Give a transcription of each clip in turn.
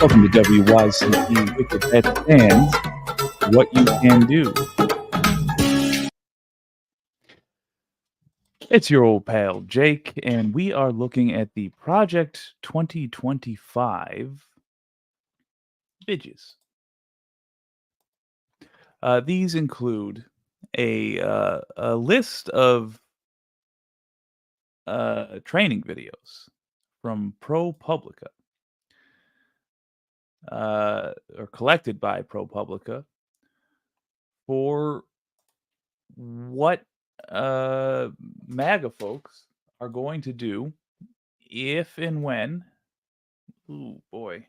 Welcome to WYCD Wicked Pet Fans, What You Can Do. It's your old pal Jake, and we are looking at the Project 2025 Bidges. These include a list of training videos from ProPublica. Or collected by ProPublica for what MAGA folks are going to do if and when, for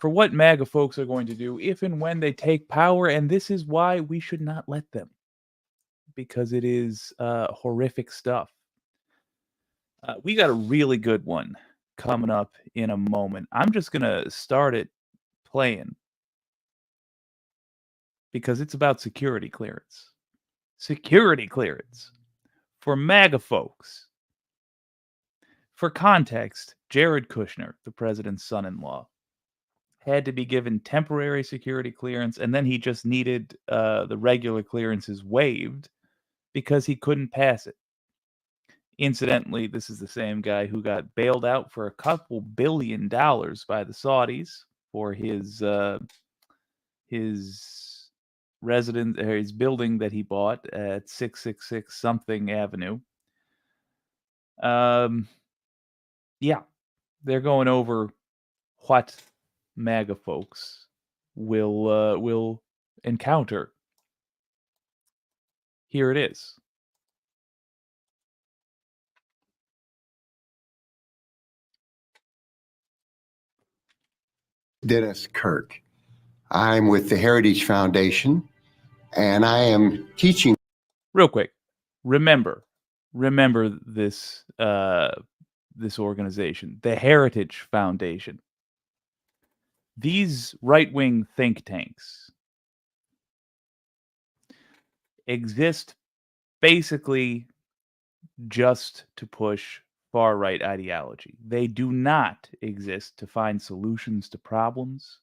what MAGA folks are going to do if and when they take power, and this is why we should not let them, because it is horrific stuff. We got a really good one coming up in a moment. I'm just gonna start it playing because it's about security clearance. Security clearance for MAGA folks. For context, Jared Kushner, the president's son-in-law, had to be given temporary security clearance, and then he just needed the regular clearances waived because he couldn't pass it. Incidentally, this is the same guy who got bailed out for a couple $2 billion by the Saudis for his residence, or his building that he bought at 666 something Avenue. Yeah, they're going over what MAGA folks will encounter. Here it is. Dennis Kirk. I'm with the Heritage Foundation, and I am teaching. Real quick, remember this this organization, the Heritage Foundation. These right-wing think tanks exist basically just to push far-right ideology. They do not exist to find solutions to problems.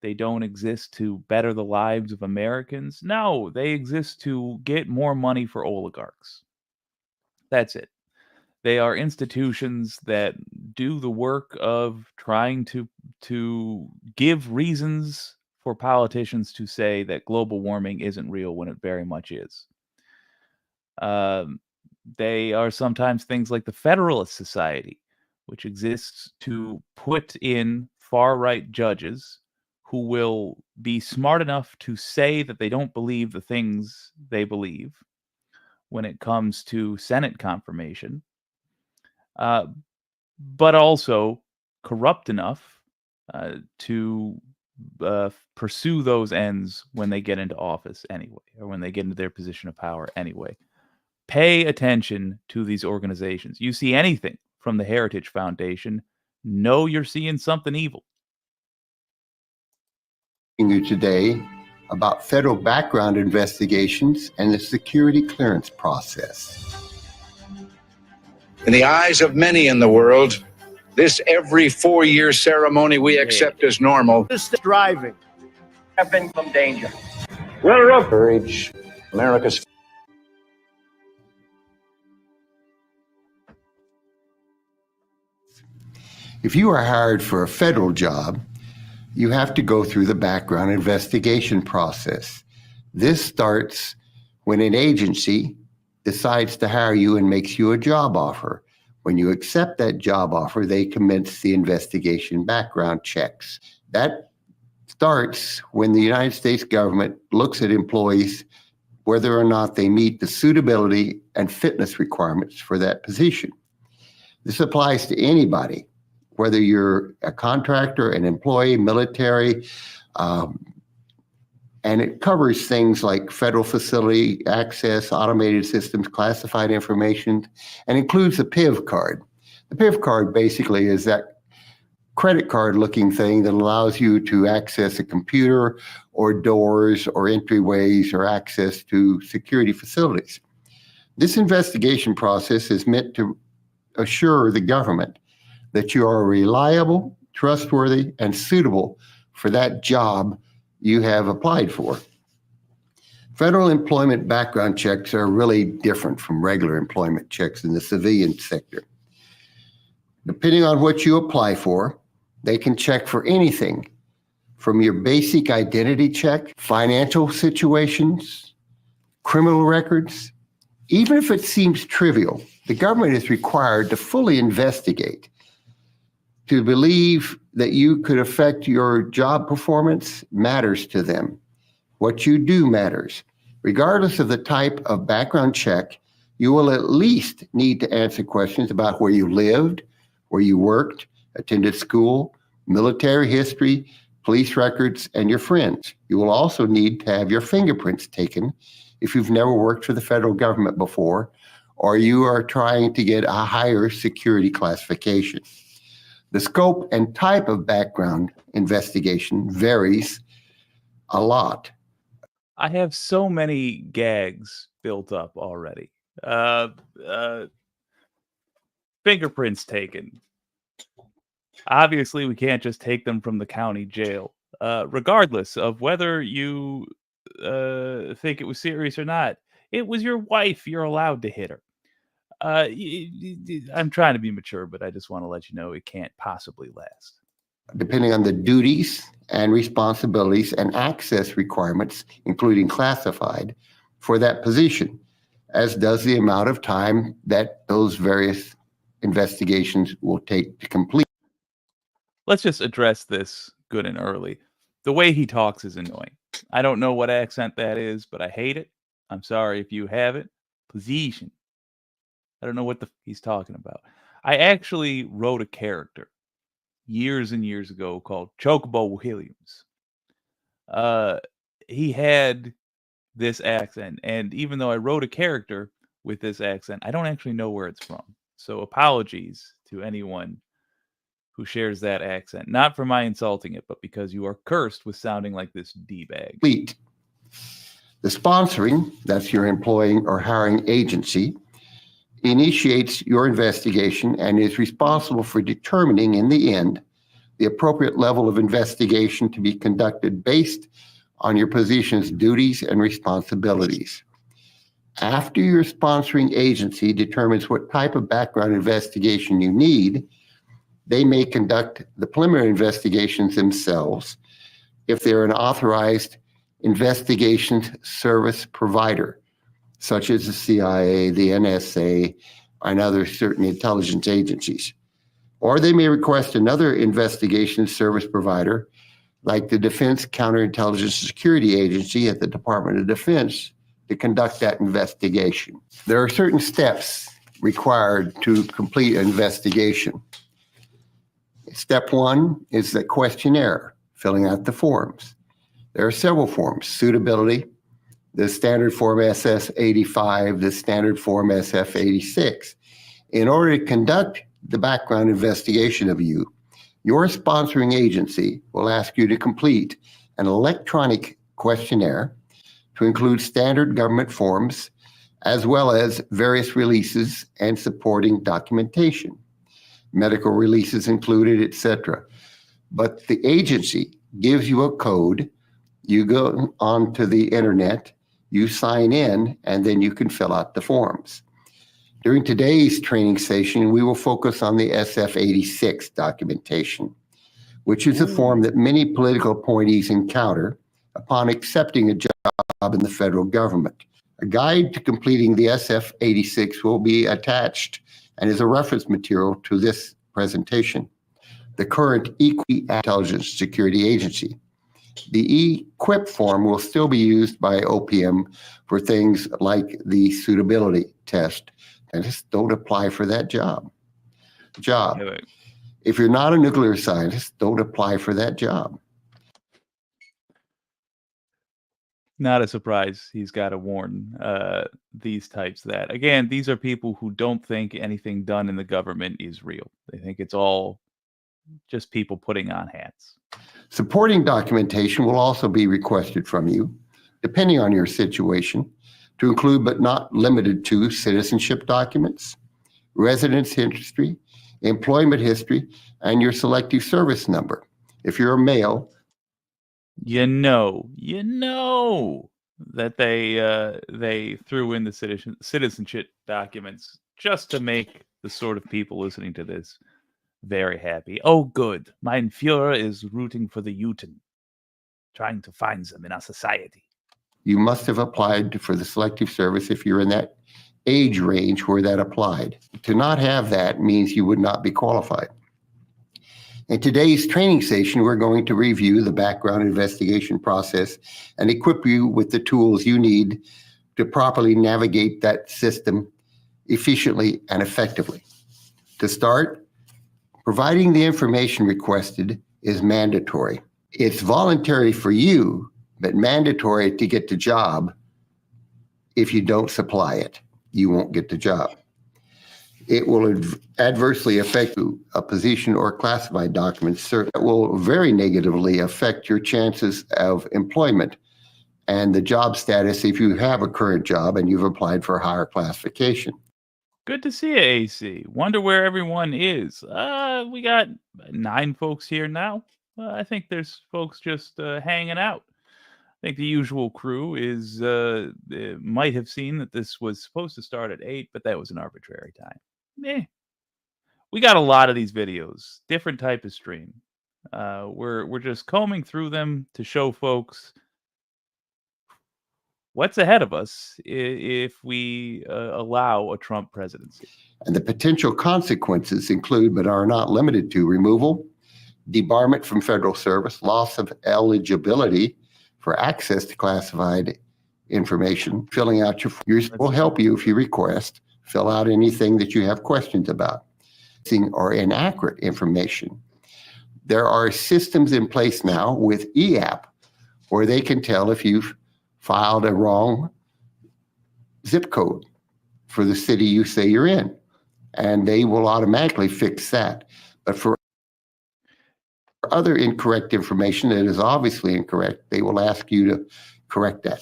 They don't exist to better the lives of Americans. No, they exist to get more money for oligarchs. That's it. They are institutions that do the work of trying to give reasons for politicians to say that global warming isn't real when it very much is. They are sometimes things like the Federalist Society, which exists to put in far-right judges who will be smart enough to say that they don't believe the things they believe when it comes to Senate confirmation, but also corrupt enough to pursue those ends when they get into office anyway, or when they get into their position of power anyway. Pay attention to these organizations. You see anything from the Heritage Foundation, know you're seeing something evil. You today about federal background investigations and the security clearance process. In the eyes of many in the world, this every 4-year ceremony we accept as normal. This driving have been some danger. Well, courage, America's. If you are hired for a federal job, you have to go through the background investigation process. This starts when an agency decides to hire you and makes you a job offer. When you accept that job offer, they commence the investigation background checks. That starts when the United States government looks at employees whether or not they meet the suitability and fitness requirements for that position. This applies to anybody, whether you're a contractor, an employee, military, and it covers things like federal facility access, automated systems, classified information, and includes the PIV card. The PIV card basically is that credit card looking thing that allows you to access a computer or doors or entryways or access to security facilities. This investigation process is meant to assure the government that you are reliable, trustworthy, and suitable for that job you have applied for. Federal employment background checks are really different from regular employment checks in the civilian sector. Depending on what you apply for, they can check for anything from your basic identity check, financial situations, criminal records. Even if it seems trivial, the government is required to fully investigate. To believe that you could affect your job performance matters to them. What you do matters. Regardless of the type of background check, you will at least need to answer questions about where you lived, where you worked, attended school, military history, police records, and your friends. You will also need to have your fingerprints taken if you've never worked for the federal government before, or you are trying to get a higher security classification. The scope and type of background investigation varies a lot. I have so many gags built up already. Fingerprints taken. Obviously, we can't just take them from the county jail. Regardless of whether you think it was serious or not, it was your wife. You're allowed to hit her. I'm trying to be mature, but I just want to let you know it can't possibly last. Depending on the duties and responsibilities and access requirements, including classified, for that position, as does the amount of time that those various investigations will take to complete. Let's just address this good and early. The way he talks is annoying. I don't know what accent that is, but I hate it. I'm sorry if you have it. Position. I don't know what he's talking about. I actually wrote a character years and years ago called Chocobo Williams. He had this accent, and even though I wrote a character with this accent, I don't actually know where it's from. So apologies to anyone who shares that accent. Not for my insulting it, but because you are cursed with sounding like this D-bag. The sponsoring, that's your employing or hiring agency, initiates your investigation and is responsible for determining in the end the appropriate level of investigation to be conducted based on your position's duties and responsibilities. After your sponsoring agency determines what type of background investigation you need, they may conduct the preliminary investigations themselves if they're an authorized investigations service provider, such as the CIA, the NSA, and other certain intelligence agencies. Or they may request another investigation service provider, like the Defense Counterintelligence Security Agency at the Department of Defense, to conduct that investigation. There are certain steps required to complete an investigation. Step one is the questionnaire, filling out the forms. There are several forms: suitability, the standard form SS-85, the standard form SF-86. In order to conduct the background investigation of you, your sponsoring agency will ask you to complete an electronic questionnaire to include standard government forms, as well as various releases and supporting documentation, medical releases included, etc. But the agency gives you a code. You go onto the internet, you sign in, and then you can fill out the forms. During today's training session, we will focus on the SF-86 documentation. which is a form that many political appointees encounter upon accepting a job in the federal government. A guide to completing the SF-86 will be attached and is a reference material to this presentation. The current Intelligence Security Agency. The EQUIP form will still be used by OPM for things like the suitability test, and just don't apply for that job. If you're not a nuclear scientist, don't apply for that job. Not a surprise he's got to warn these types that, again, these are people who don't think anything done in the government is real. They think it's all just people putting on hats. Supporting documentation will also be requested from you, depending on your situation, to include but not limited to citizenship documents, residence history, employment history, and your selective service number. If you're a male, you know that they threw in the citizenship documents just to make the sort of people listening to this very happy. Oh, good. Mein Führer is rooting for the Juden, trying to find them in our society. You must have applied for the selective service if you're in that age range where that applied. To not have that means you would not be qualified. In today's training session, we're going to review the background investigation process and equip you with the tools you need to properly navigate that system efficiently and effectively. To start, providing the information requested is mandatory. It's voluntary for you, but mandatory to get the job. If you don't supply it, you won't get the job. It will adversely affect a position or classified documents. It will very negatively affect your chances of employment and the job status if you have a current job and you've applied for a higher classification. Good to see you, AC. Wonder where everyone is. We got 9 folks here now. I think there's folks just hanging out. I think the usual crew is might have seen that this was supposed to start at 8, but that was an arbitrary time. We got a lot of these videos, different type of stream. We're just combing through them to show folks what's ahead of us if we allow a Trump presidency. And the potential consequences include, but are not limited to, removal, debarment from federal service, loss of eligibility for access to classified information, filling out yours will help you if you request, fill out anything that you have questions about, or inaccurate information. There are systems in place now with EAP where they can tell if you've filed a wrong zip code for the city you say you're in, and they will automatically fix that. But for other incorrect information that is obviously incorrect, they will ask you to correct that.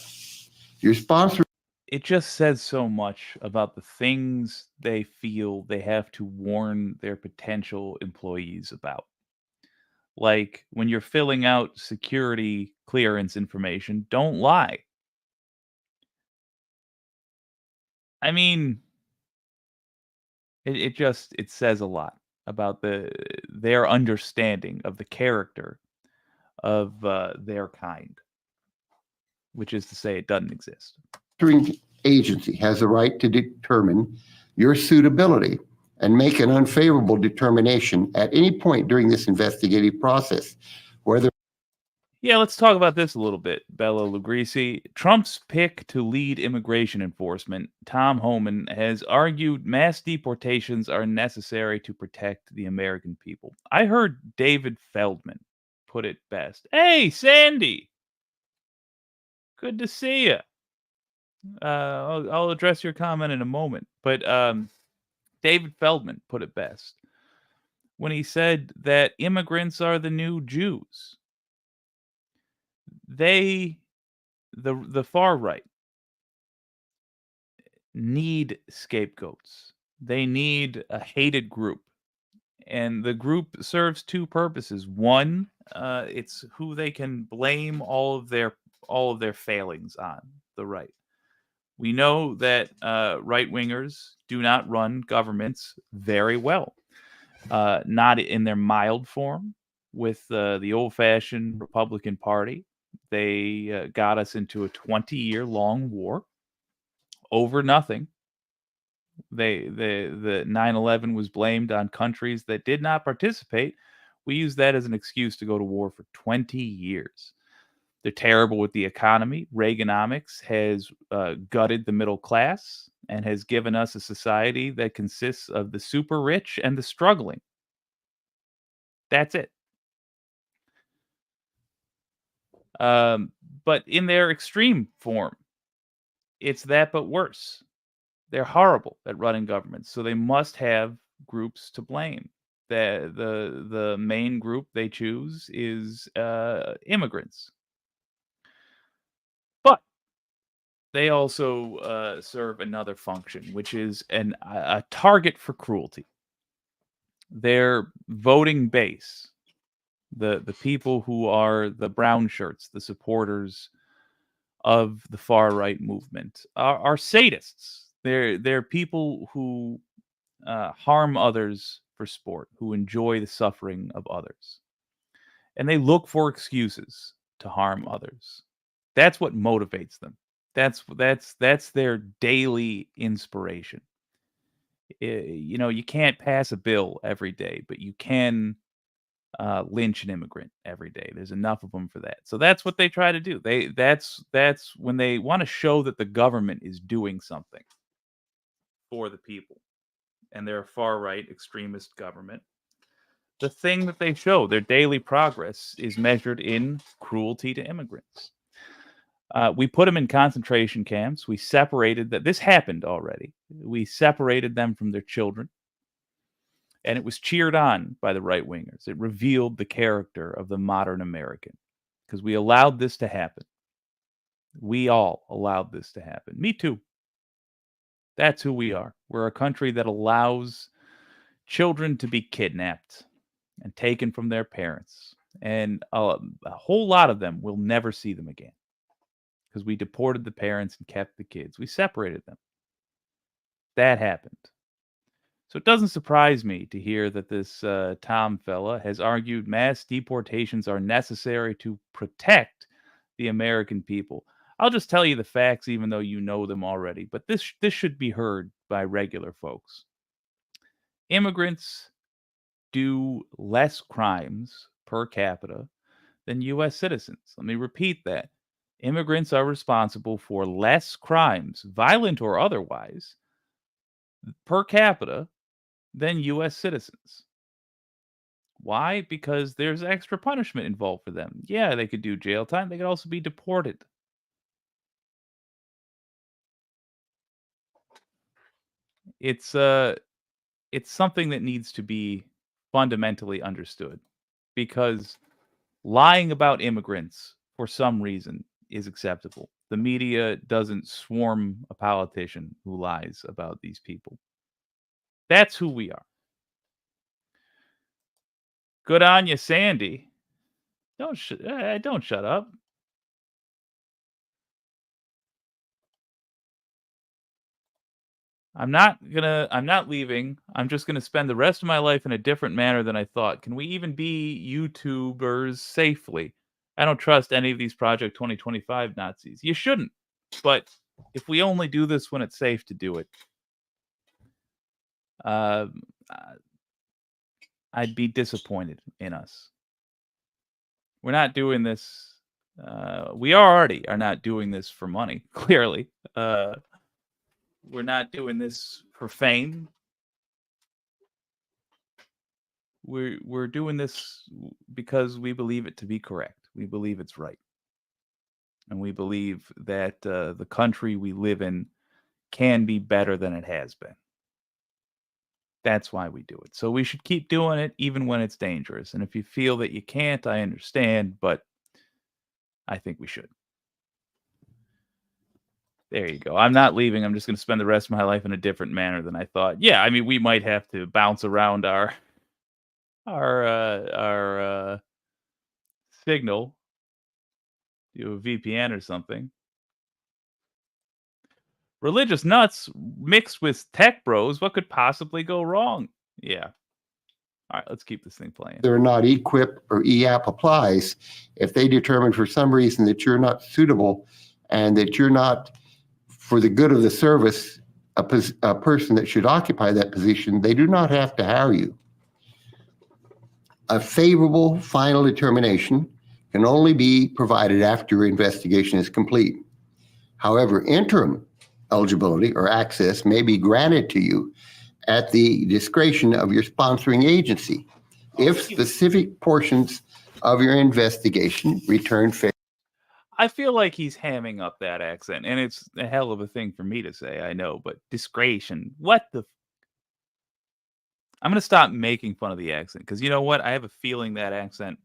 Your sponsor. It just says so much about the things they feel they have to warn their potential employees about. Like when you're filling out security clearance information, don't lie. I mean, it says a lot about their understanding of the character of their kind, which is to say it doesn't exist. Agency has the right to determine your suitability and make an unfavorable determination at any point during this investigative process, whether. Yeah, let's talk about this a little bit, Bella Lugrisi. Trump's pick to lead immigration enforcement, Tom Homan, has argued mass deportations are necessary to protect the American people. I heard David Feldman put it best. Hey, Sandy! Good to see you. I'll address your comment in a moment, but David Feldman put it best when he said that immigrants are the new Jews. The far right need scapegoats. They need a hated group, and the group serves 2 purposes. One, it's who they can blame all of their failings on. The right. We know that right-wingers do not run governments very well. Not in their mild form, with the old-fashioned Republican Party. They got us into a 20-year-long war over nothing. The 9/11 was blamed on countries that did not participate. We used that as an excuse to go to war for 20 years. They're terrible with the economy. Reaganomics has gutted the middle class and has given us a society that consists of the super rich and the struggling. That's it. But in their extreme form, it's that but worse. They're horrible at running governments, so they must have groups to blame. The main group they choose is immigrants, but they also serve another function, which is a target for cruelty. Their voting base, the people who are the brown shirts, the supporters of the far right movement, are sadists. They're people who harm others for sport, who enjoy the suffering of others, and they look for excuses to harm others. That's what motivates them. That's their daily inspiration. You can't pass a bill every day, but you can lynch an immigrant every day. There's enough of them for that. So that's what they try to do. That's when they want to show that the government is doing something for the people, and they're a far right extremist government. The thing that they show, their daily progress, is measured in cruelty to immigrants. We put them in concentration camps. We separated that. This happened already. We separated them from their children, and it was cheered on by the right wingers. It revealed the character of the modern American because we allowed this to happen. We all allowed this to happen. Me too. That's who we are. We're a country that allows children to be kidnapped and taken from their parents. And a whole lot of them will never see them again because we deported the parents and kept the kids. We separated them. That happened. So it doesn't surprise me to hear that this Tom fella has argued mass deportations are necessary to protect the American people. I'll just tell you the facts, even though you know them already. But this should be heard by regular folks. Immigrants do less crimes per capita than U.S. citizens. Let me repeat that. Immigrants are responsible for less crimes, violent or otherwise, per capita than U.S. citizens. Why? Because there's extra punishment involved for them. Yeah, they could do jail time. They could also be deported. It's something that needs to be fundamentally understood because lying about immigrants for some reason is acceptable. The media doesn't swarm a politician who lies about these people. That's who we are. Good on you, Sandy. Don't shut up. I'm not leaving. I'm just gonna spend the rest of my life in a different manner than I thought. Can we even be YouTubers safely? I don't trust any of these Project 2025 Nazis. You shouldn't. But if we only do this when it's safe to do it, uh, I'd be disappointed in us. We're not doing this. We already are not doing this for money. Clearly, we're not doing this for fame. We're doing this because we believe it to be correct. We believe it's right, and we believe that the country we live in can be better than it has been. That's why we do it. So we should keep doing it even when it's dangerous. And if you feel that you can't, I understand, but I think we should. There you go. I'm not leaving. I'm just going to spend the rest of my life in a different manner than I thought. Yeah, I mean, we might have to bounce around our signal, do a VPN or something. Religious nuts mixed with tech bros. What could possibly go wrong? Yeah. All right, let's keep this thing playing. Whether or not EQIP or EAP applies, if they determine for some reason that you're not suitable and that you're not, for the good of the service, a person that should occupy that position, they do not have to hire you. A favorable final determination can only be provided after your investigation is complete. However, interim eligibility or access may be granted to you at the discretion of your sponsoring agency if specific portions of your investigation return favorable. I feel like he's hamming up that accent, and it's a hell of a thing for me to say, I know, but discretion. What the I'm gonna stop making fun of the accent, because you know what? I have a feeling that accent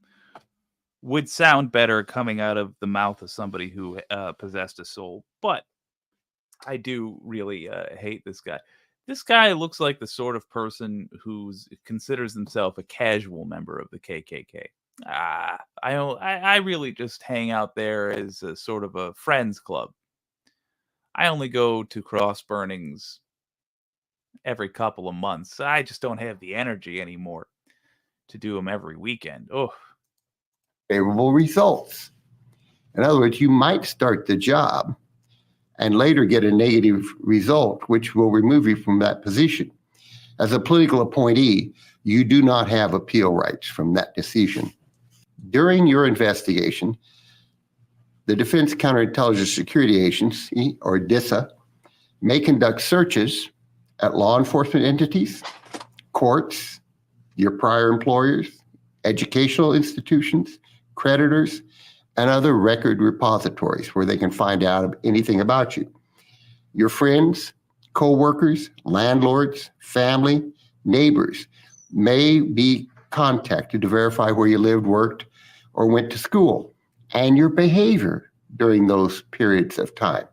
would sound better coming out of the mouth of somebody who, possessed a soul, but I do really, hate this guy. This guy looks like the sort of person who's considers himself a casual member of the KKK. I really just hang out there as a sort of a friends club. I only go to cross burnings every couple of months. I just don't have the energy anymore to do them every weekend. Oh, Favorable results. In other words, you might start the job and later get a negative result, which will remove you from that position. As a political appointee, you do not have appeal rights from that decision. During your investigation, the Defense Counterintelligence Security Agency, or DISA, may conduct searches at law enforcement entities, courts, your prior employers, educational institutions, creditors, and other record repositories where they can find out anything about you. Your friends, co-workers, landlords, family, neighbors may be contacted to verify where you lived, worked, or went to school, and your behavior during those periods of time.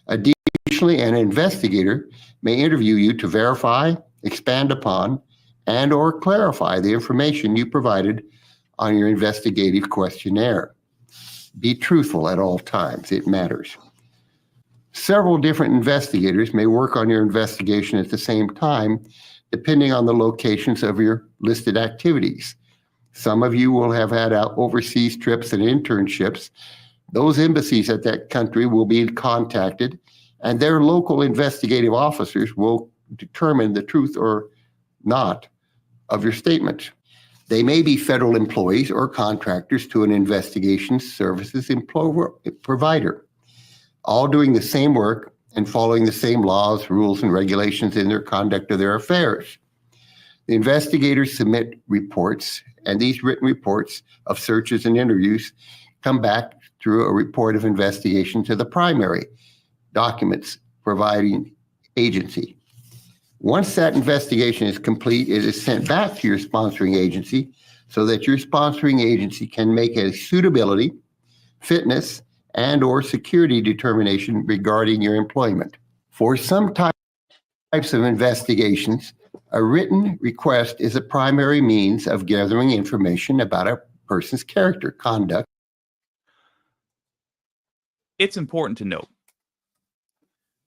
Additionally, an investigator may interview you to verify, expand upon, and or clarify the information you provided on your investigative questionnaire. Be truthful at all times. It matters. Several different investigators may work on your investigation at the same time, depending on the locations of your listed activities. Some of you will have had overseas trips and internships. Those embassies at that country will be contacted, and their local investigative officers will determine the truth or not of your statement. They may be federal employees or contractors to an investigation services provider, all doing the same work and following the same laws, rules, and regulations in their conduct of their affairs. The investigators submit reports, and these written reports of searches and interviews come back through a report of investigation to the primary documents providing agency. Once that investigation is complete, it is sent back to your sponsoring agency so that your sponsoring agency can make a suitability, fitness, and or security determination regarding your employment. For some types of investigations, a written request is a primary means of gathering information about a person's character, conduct. it's important to note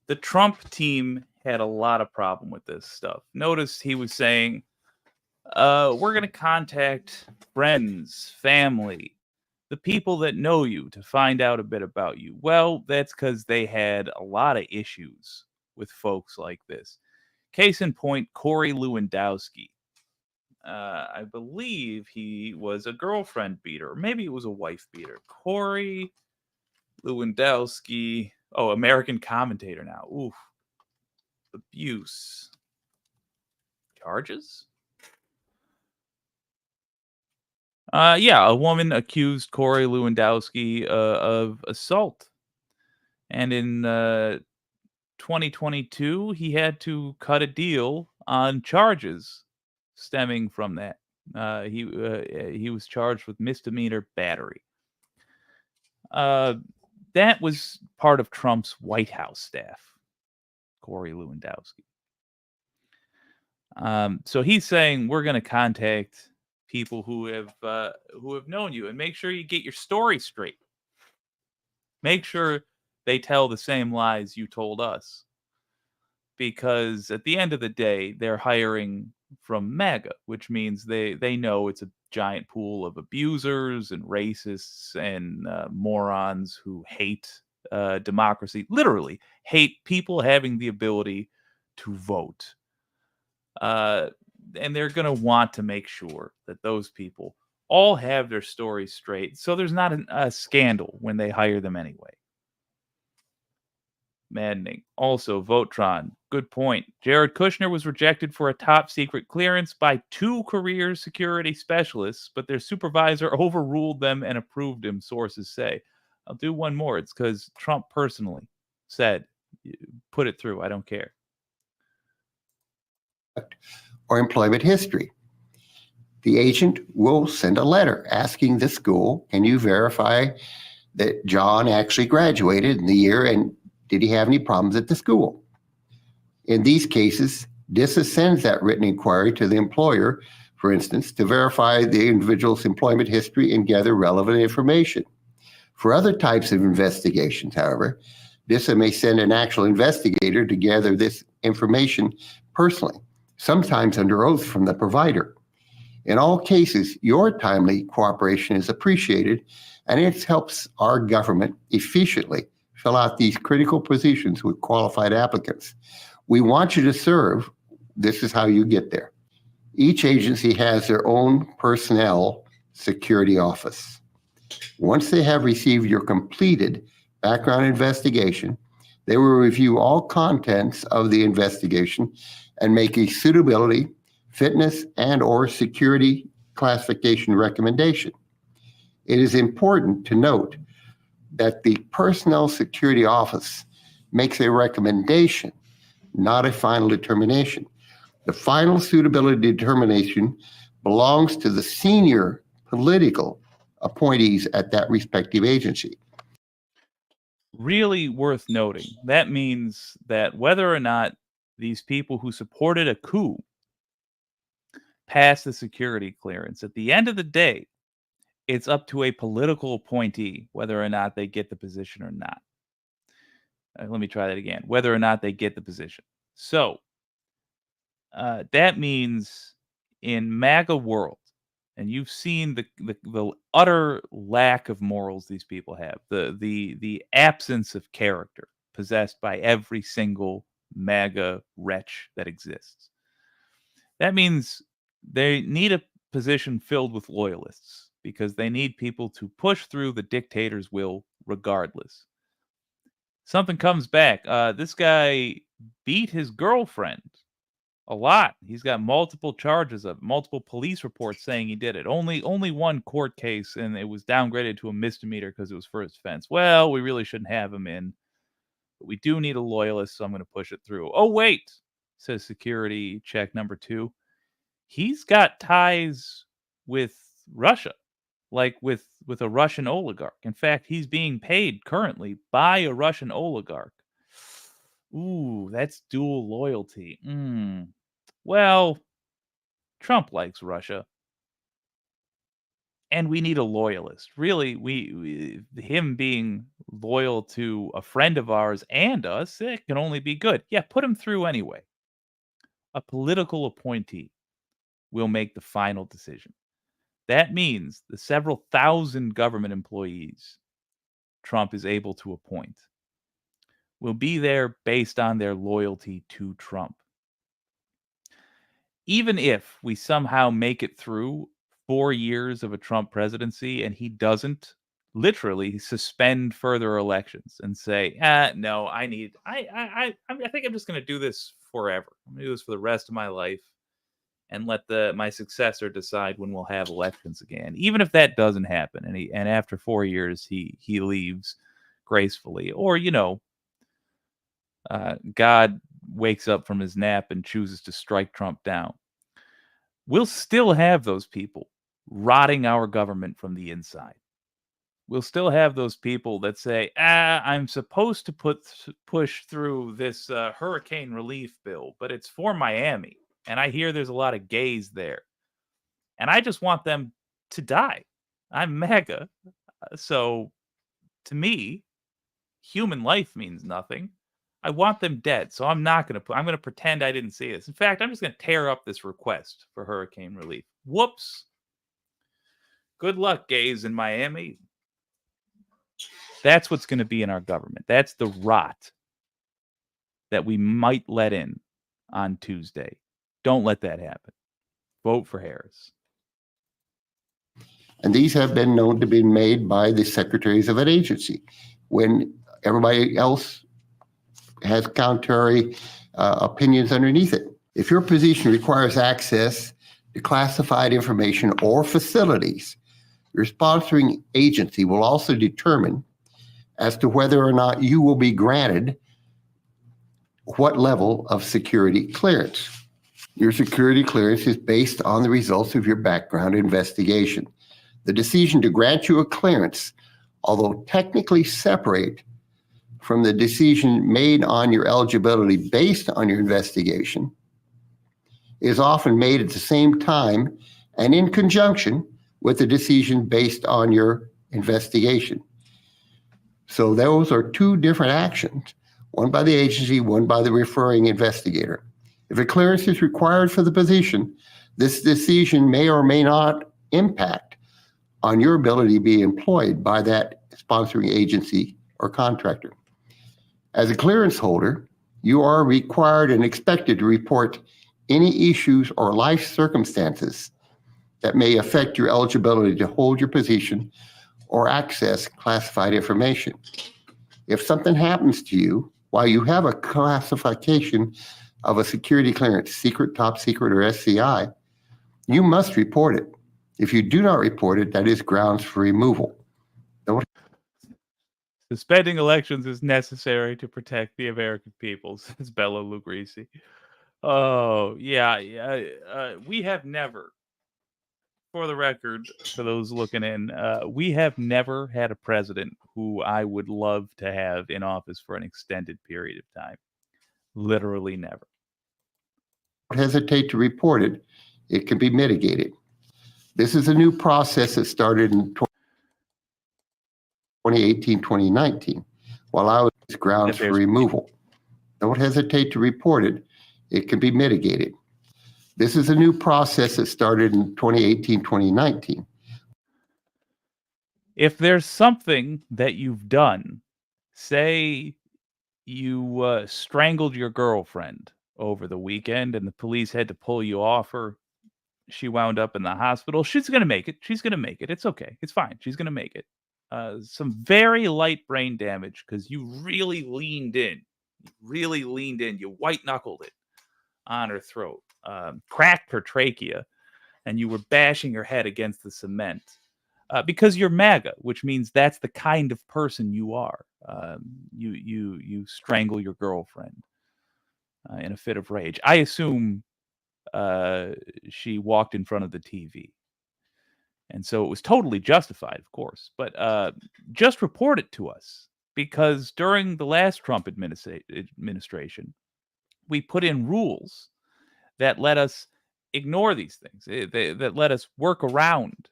the Trump team had a lot of problem with this stuff. Notice he was saying, we're going to contact friends, family, the people that know you to find out a bit about you. Well, that's because they had a lot of issues with folks like this. Case in point, Corey Lewandowski. I believe he was a girlfriend beater, or maybe it was a wife beater. Corey Lewandowski. Oh, American commentator now. Oof. Abuse charges? Yeah, a woman accused Corey Lewandowski of assault. And in 2022, he had to cut a deal on charges stemming from that. He was charged with misdemeanor battery. That was part of Trump's White House staff, Corey Lewandowski. So he's saying we're going to contact people who have known you and make sure you get your story straight. Make sure they tell the same lies you told us. Because at the end of the day, they're hiring from MAGA, which means they know it's a giant pool of abusers and racists and morons who hate democracy, literally hate people having the ability to vote. Uh, and they're going to want to make sure that those people all have their stories straight, so there's not a scandal when they hire them anyway. Maddening. Also, Votron. Good point. Jared Kushner was rejected for a top secret clearance by 2 career security specialists, but their supervisor overruled them and approved him, sources say. I'll do one more. It's because Trump personally said, put it through. I don't care. Or employment history. The agent will send a letter asking the school, can you verify that John actually graduated in the year and did he have any problems at the school? In these cases, DISA sends that written inquiry to the employer, for instance, to verify the individual's employment history and gather relevant information. For other types of investigations, however, DISA may send an actual investigator to gather this information personally, sometimes under oath from the provider. In all cases, your timely cooperation is appreciated, and it helps our government efficiently fill out these critical positions with qualified applicants. We want you to serve. This is how you get there. Each agency has their own personnel security office. Once they have received your completed background investigation, they will review all contents of the investigation and make a suitability, fitness, and/or security classification recommendation. It is important to note that the Personnel Security Office makes a recommendation, not a final determination. The final suitability determination belongs to the senior political appointees at that respective agency. Really worth noting. That means that whether or not these people who supported a coup pass the security clearance, at the end of the day, it's up to a political appointee whether or not they get the position or not. Let me try that again. Whether or not they get the position. So that means in MAGA world, and you've seen the utter lack of morals these people have, the absence of character possessed by every single MAGA wretch that exists. That means they need a position filled with loyalists because they need people to push through the dictator's will regardless. Something comes back. This guy beat his girlfriend a lot. He's got multiple charges of multiple police reports saying he did it. Only one court case, and it was downgraded to a misdemeanor because it was first offense. Well, we really shouldn't have him in, but we do need a loyalist, so I'm going to push it through. Oh, wait, says security check number 2. He's got ties with Russia, like with a Russian oligarch. In fact, he's being paid currently by a Russian oligarch. Ooh, that's dual loyalty. Well, Trump likes Russia, and we need a loyalist. Really, him being loyal to a friend of ours and us, it can only be good. Yeah, put him through anyway. A political appointee will make the final decision. That means the several thousand government employees Trump is able to appoint will be there based on their loyalty to Trump. Even if we somehow make it through 4 years of a Trump presidency and he doesn't literally suspend further elections and say, no, I think I'm just going to do this forever. I'm going to do this for the rest of my life and let my successor decide when we'll have elections again. Even if that doesn't happen, and after 4 years he leaves gracefully, or God wakes up from his nap and chooses to strike Trump down, we'll still have those people rotting our government from the inside. We'll still have those people that say, I'm supposed to push through this hurricane relief bill, but it's for Miami. And I hear there's a lot of gays there. And I just want them to die. I'm MAGA. So to me, human life means nothing. I want them dead, so I'm not going to I'm going to pretend I didn't see this. In fact, I'm just going to tear up this request for hurricane relief. Whoops. Good luck, gays in Miami. That's what's going to be in our government. That's the rot that we might let in on Tuesday. Don't let that happen. Vote for Harris. And these have been known to be made by the secretaries of an agency when everybody else has contrary opinions underneath it. If your position requires access to classified information or facilities, your sponsoring agency will also determine as to whether or not you will be granted what level of security clearance. Your security clearance is based on the results of your background investigation. The decision to grant you a clearance, although technically separate from the decision made on your eligibility based on your investigation, is often made at the same time and in conjunction with the decision based on your investigation. So those are two different actions, one by the agency, one by the referring investigator. If a clearance is required for the position, this decision may or may not impact on your ability to be employed by that sponsoring agency or contractor. As a clearance holder, you are required and expected to report any issues or life circumstances that may affect your eligibility to hold your position or access classified information. If something happens to you while you have a classification of a security clearance, secret, top secret, or SCI, you must report it. If you do not report it, that is grounds for removal. Suspending elections is necessary to protect the American people, says Bella Lugrisi. Oh, yeah. We have never, for the record, for those looking in, we have never had a president who I would love to have in office for an extended period of time. Literally never. Hesitate to report it. It can be mitigated. This is a new process that started in 2018, 2019, while I was grounds for removal. Don't hesitate to report it. It can be mitigated. This is a new process that started in 2018, 2019. If there's something that you've done, say you strangled your girlfriend over the weekend and the police had to pull you off her, she wound up in the hospital. She's going to make it. She's going to make it. It's okay. It's fine. She's going to make it. Some very light brain damage because you really leaned in. You white knuckled it on her throat, cracked her trachea, and you were bashing her head against the cement because you're MAGA, which means that's the kind of person you are. You strangle your girlfriend in a fit of rage. I assume she walked in front of the TV. And so it was totally justified, of course. But just report it to us. Because during the last Trump administration, we put in rules that let us ignore these things, that let us work around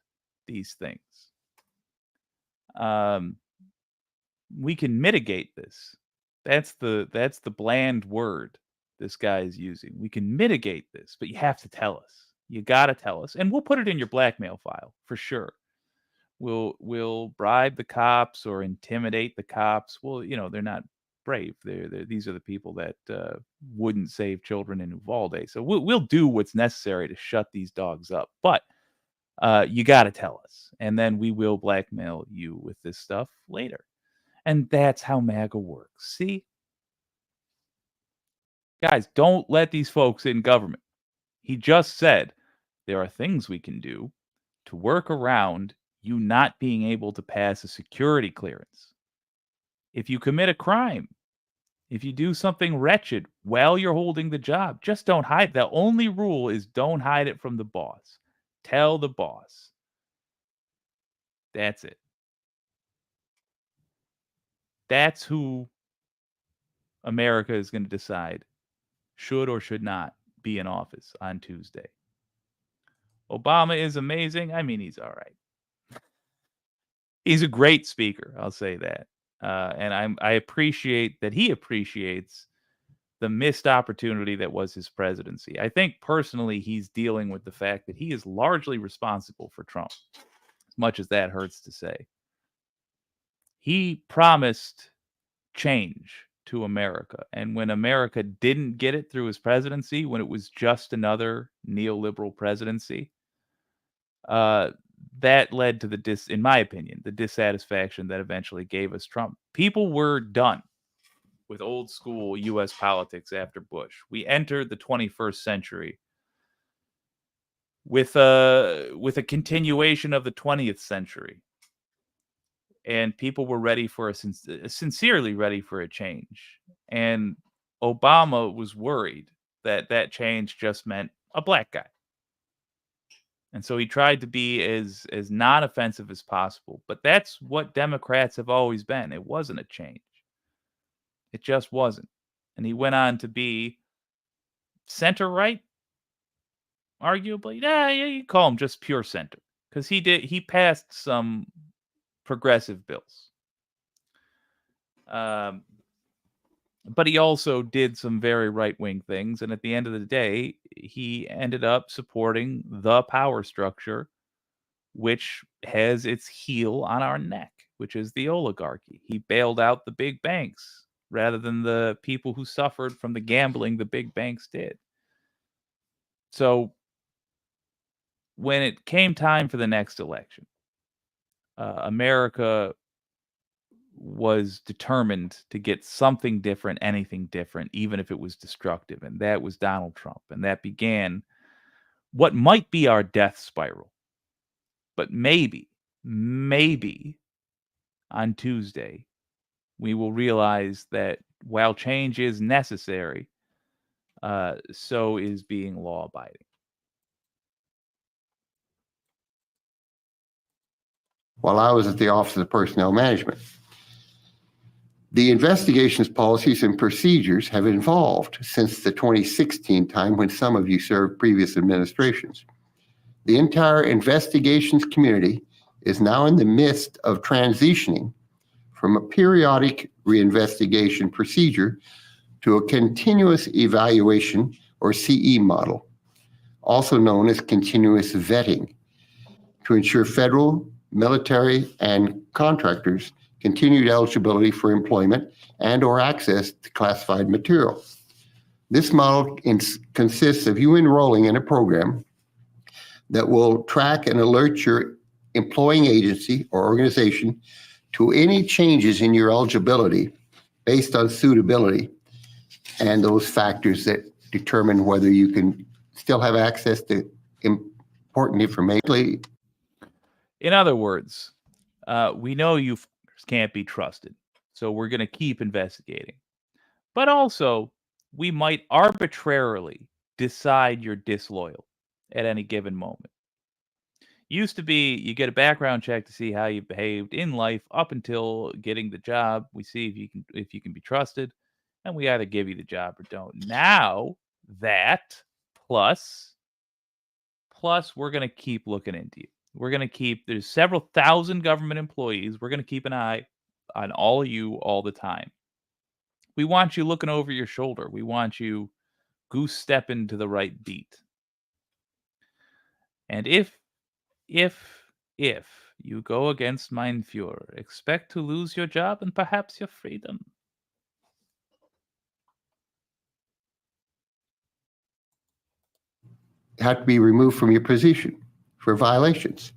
these things. We can mitigate this. That's the bland word this guy is using. We can mitigate this, but you have to tell us. You got to tell us, and we'll put it in your blackmail file for sure. We'll bribe the cops or intimidate the cops. Well, they're not brave. These are the people that wouldn't save children in Uvalde. So we'll do what's necessary to shut these dogs up. But you got to tell us, and then we will blackmail you with this stuff later. And that's how MAGA works. See? Guys, don't let these folks in government. He just said there are things we can do to work around you not being able to pass a security clearance. If you commit a crime, if you do something wretched while you're holding the job, just don't hide. The only rule is don't hide it from the boss. Tell the boss. That's it. That's who America is going to decide should or should not be in office on Tuesday. Obama is amazing. I mean, he's all right. He's a great speaker. I'll say that. And I appreciate that he appreciates the missed opportunity that was his presidency. I think personally he's dealing with the fact that he is largely responsible for Trump, as much as that hurts to say. He promised change to America, and when America didn't get it through his presidency, when it was just another neoliberal presidency, that led to in my opinion, the dissatisfaction that eventually gave us Trump. People were done with old school US politics after Bush. We entered the 21st century with a continuation of the 20th century. And people were ready for sincerely ready for a change. And Obama was worried that that change just meant a black guy. And so he tried to be as non-offensive as possible. But that's what Democrats have always been. It wasn't a change. It just wasn't. And he went on to be center-right, arguably. Yeah, you call him just pure center. Because he passed some progressive bills. But he also did some very right-wing things. And at the end of the day, he ended up supporting the power structure, which has its heel on our neck, which is the oligarchy. He bailed out the big banks rather than the people who suffered from the gambling the big banks did. So when it came time for the next election, America was determined to get something different, anything different, even if it was destructive. And that was Donald Trump. And that began what might be our death spiral. But maybe on Tuesday, we will realize that while change is necessary, so is being law-abiding. While I was at the Office of Personnel Management, the investigations policies and procedures have evolved since the 2016 time when some of you served previous administrations. The entire investigations community is now in the midst of transitioning from a periodic reinvestigation procedure to a continuous evaluation or CE model, also known as continuous vetting, to ensure federal, military, and contractors continued eligibility for employment and or access to classified material. This model consists of you enrolling in a program that will track and alert your employing agency or organization to any changes in your eligibility based on suitability and those factors that determine whether you can still have access to important information. In other words, we know you can't be trusted, so we're going to keep investigating. But also, we might arbitrarily decide you're disloyal at any given moment. Used to be you get a background check to see how you behaved in life up until getting the job. We see if you can be trusted, and we either give you the job or don't. Now that plus we're going to keep looking into you. We're going to keep, there's several thousand government employees. We're going to keep an eye on all of you all the time. We want you looking over your shoulder. We want you goose stepping to the right beat. And if you go against mein Führer, expect to lose your job and perhaps your freedom. Have to be removed from your position for violations.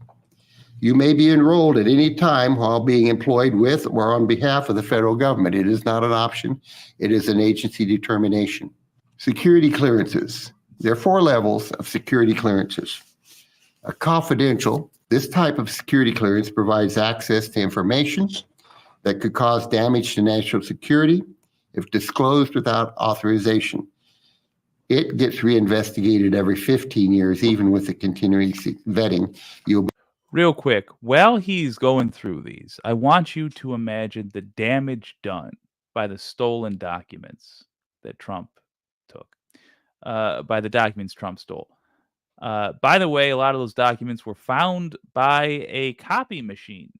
You may be enrolled at any time while being employed with or on behalf of the federal government. It is not an option. It is an agency determination. Security clearances. There are 4 levels of security clearances. A confidential, this type of security clearance provides access to information that could cause damage to national security if disclosed without authorization. It gets reinvestigated every 15 years, even with the continuing vetting. Real quick, while he's going through these, I want you to imagine the damage done by the stolen documents that Trump took, by the documents Trump stole. By the way, a lot of those documents were found by a copy machine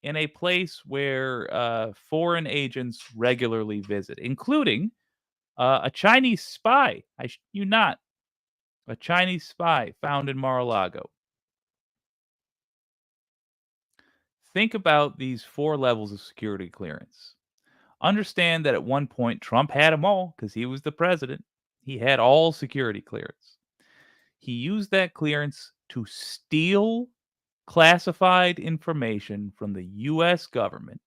in a place where foreign agents regularly visit, including A Chinese spy. You not. A Chinese spy found in Mar-a-Lago. Think about these 4 levels of security clearance. Understand that at one point Trump had them all because he was the president. He had all security clearance. He used that clearance to steal classified information from the US government.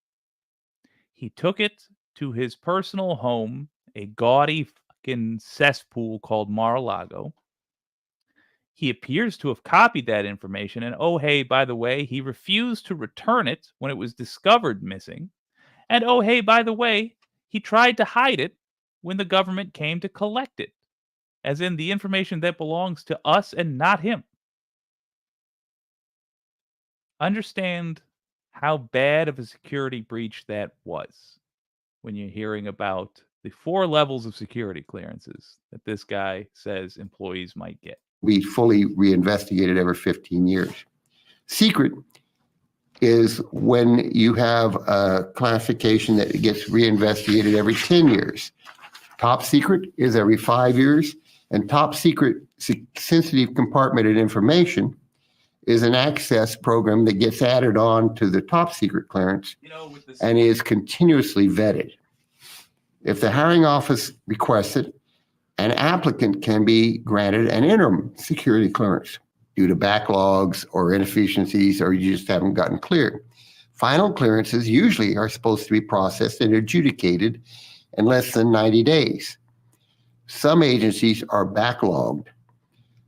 He took it to his personal home, a gaudy fucking cesspool called Mar-a-Lago. He appears to have copied that information, and oh, hey, by the way, he refused to return it when it was discovered missing. And oh, hey, by the way, he tried to hide it when the government came to collect it, as in the information that belongs to us and not him. Understand how bad of a security breach that was when you're hearing about the 4 levels of security clearances that this guy says employees might get. Be fully reinvestigated every 15 years. Secret is when you have a classification that gets reinvestigated every 10 years. Top secret is every 5 years, and top secret sensitive compartmented information is an access program that gets added on to the top secret clearance and is continuously vetted. If the hiring office requests it, an applicant can be granted an interim security clearance due to backlogs or inefficiencies, or you just haven't gotten cleared. Final clearances usually are supposed to be processed and adjudicated in less than 90 days. Some agencies are backlogged,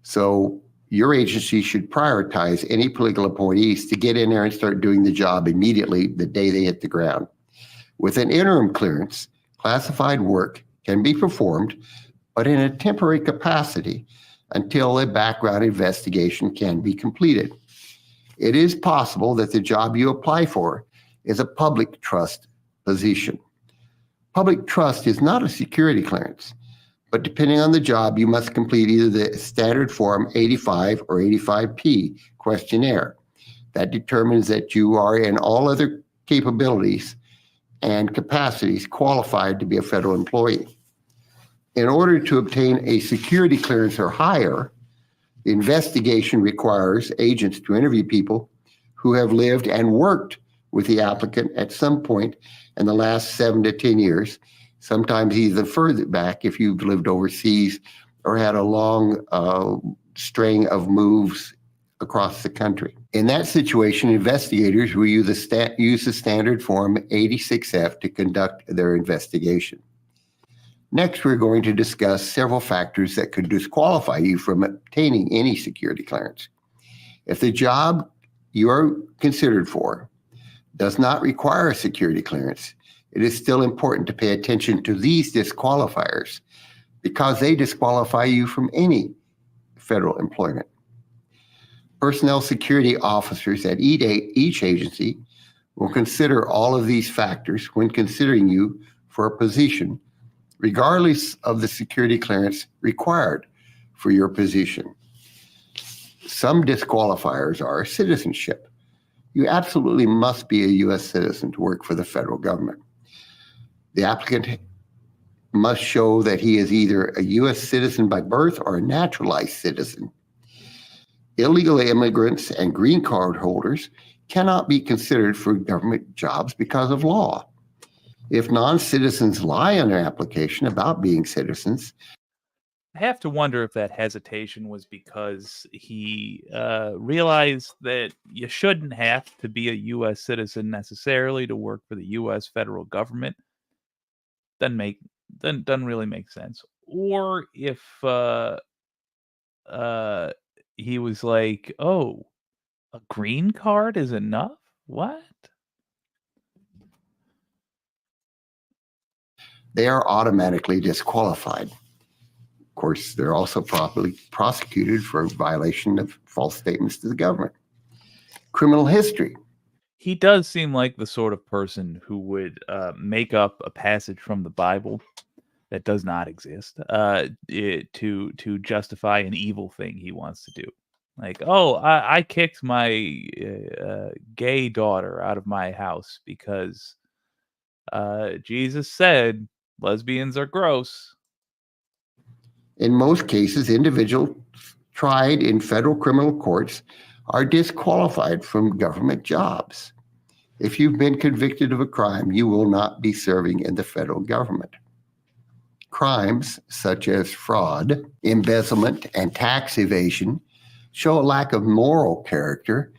so your agency should prioritize any political appointees to get in there and start doing the job immediately the day they hit the ground. With an interim clearance, classified work can be performed, but in a temporary capacity until a background investigation can be completed. It is possible that the job you apply for is a public trust position. Public trust is not a security clearance, but depending on the job, you must complete either the standard form 85 or 85P questionnaire. That determines that you are in all other capabilities and capacities qualified to be a federal employee. In order to obtain a security clearance or higher, the investigation requires agents to interview people who have lived and worked with the applicant at some point in the last 7 to 10 years, sometimes even further back if you've lived overseas or had a long string of moves across the country. In that situation, investigators will use the standard form 86F to conduct their investigation. Next, we're going to discuss several factors that could disqualify you from obtaining any security clearance. If the job you're considered for does not require a security clearance, it is still important to pay attention to these disqualifiers because they disqualify you from any federal employment. Personnel security officers at each agency will consider all of these factors when considering you for a position, regardless of the security clearance required for your position. Some disqualifiers are citizenship. You absolutely must be a U.S. citizen to work for the federal government. The applicant must show that he is either a U.S. citizen by birth or a naturalized citizen. Illegal immigrants and green card holders cannot be considered for government jobs because of law. If non-citizens lie on their application about being citizens, I have to wonder if that hesitation was because he realized that you shouldn't have to be a U.S. citizen necessarily to work for the U.S. federal government. Doesn't really make sense. Or if he was like, "Oh, a green card is enough? What?" they are automatically disqualified. Of course, they're also properly prosecuted for violation of false statements to the government. Criminal history. He does seem like the sort of person who would make up a passage from the Bible that does not exist to justify an evil thing he wants to do. Like, oh, I kicked my gay daughter out of my house because Jesus said lesbians are gross. In most cases, individuals tried in federal criminal courts are disqualified from government jobs. If you've been convicted of a crime, you will not be serving in the federal government. Crimes such as fraud, embezzlement, and tax evasion show a lack of moral character.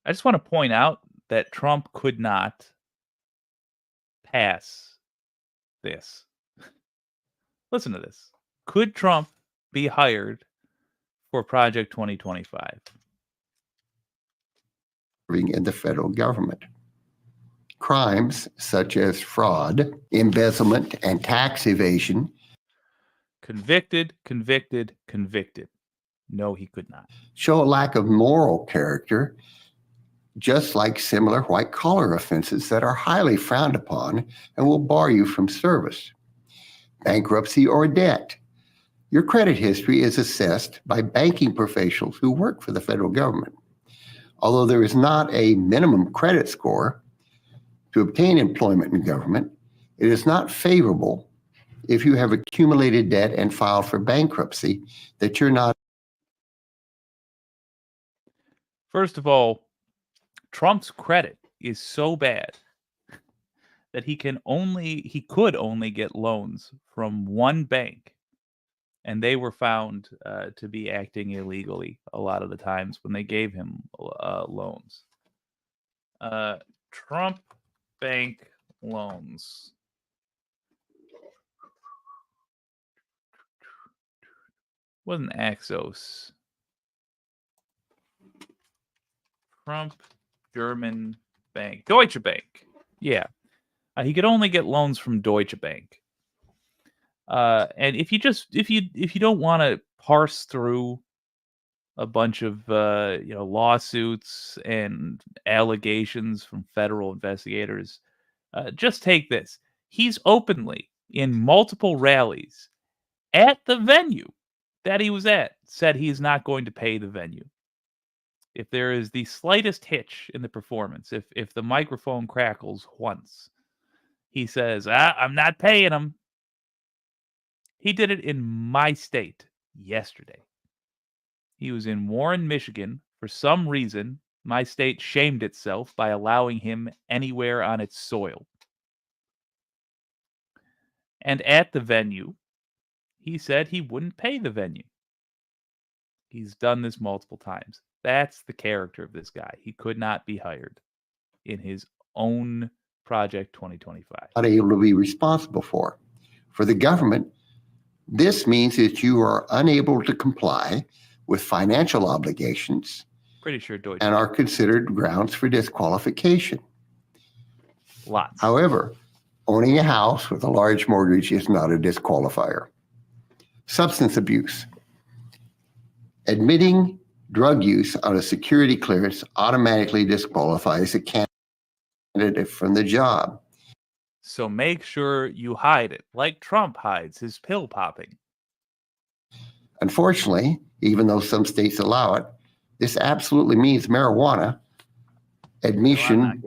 I just want to point out that Trump could not pass this. Listen to this. Could Trump be hired for Project 2025? In the federal government. Crimes such as fraud, embezzlement, and tax evasion. Convicted, convicted, convicted. No, he could not. Show a lack of moral character, just like similar white-collar offenses that are highly frowned upon and will bar you from service. Bankruptcy or debt. Your credit history is assessed by banking professionals who work for the federal government. Although there is not a minimum credit score to obtain employment in government, it is not favorable if you have accumulated debt and filed for bankruptcy that you're not. First of all, Trump's credit is so bad that he could only get loans from one bank, and they were found to be acting illegally a lot of the times when they gave him loans. Trump bank loans. Wasn't Axos. Trump German Bank. Deutsche Bank. Yeah. He could only get loans from Deutsche Bank. And if you don't want to parse through a bunch of lawsuits and allegations from federal investigators, just take this. He's openly in multiple rallies at the venue that he was at said he is not going to pay the venue. If there is the slightest hitch in the performance, if the microphone crackles once, he says, I'm not paying him. He did it in my state yesterday. He was in Warren, Michigan. For some reason, my state shamed itself by allowing him anywhere on its soil. And at the venue, he said he wouldn't pay the venue. He's done this multiple times. That's the character of this guy. He could not be hired in his own Project 2025. Not able to be responsible for. For the government, this means that you are unable to comply with financial obligations. Pretty sure Deutsche and are considered grounds for disqualification. Lots. However, owning a house with a large mortgage is not a disqualifier. Substance abuse. Admitting drug use on a security clearance automatically disqualifies a candidate from the job. So make sure you hide it, like Trump hides his pill popping. Unfortunately, even though some states allow it, this absolutely means marijuana admission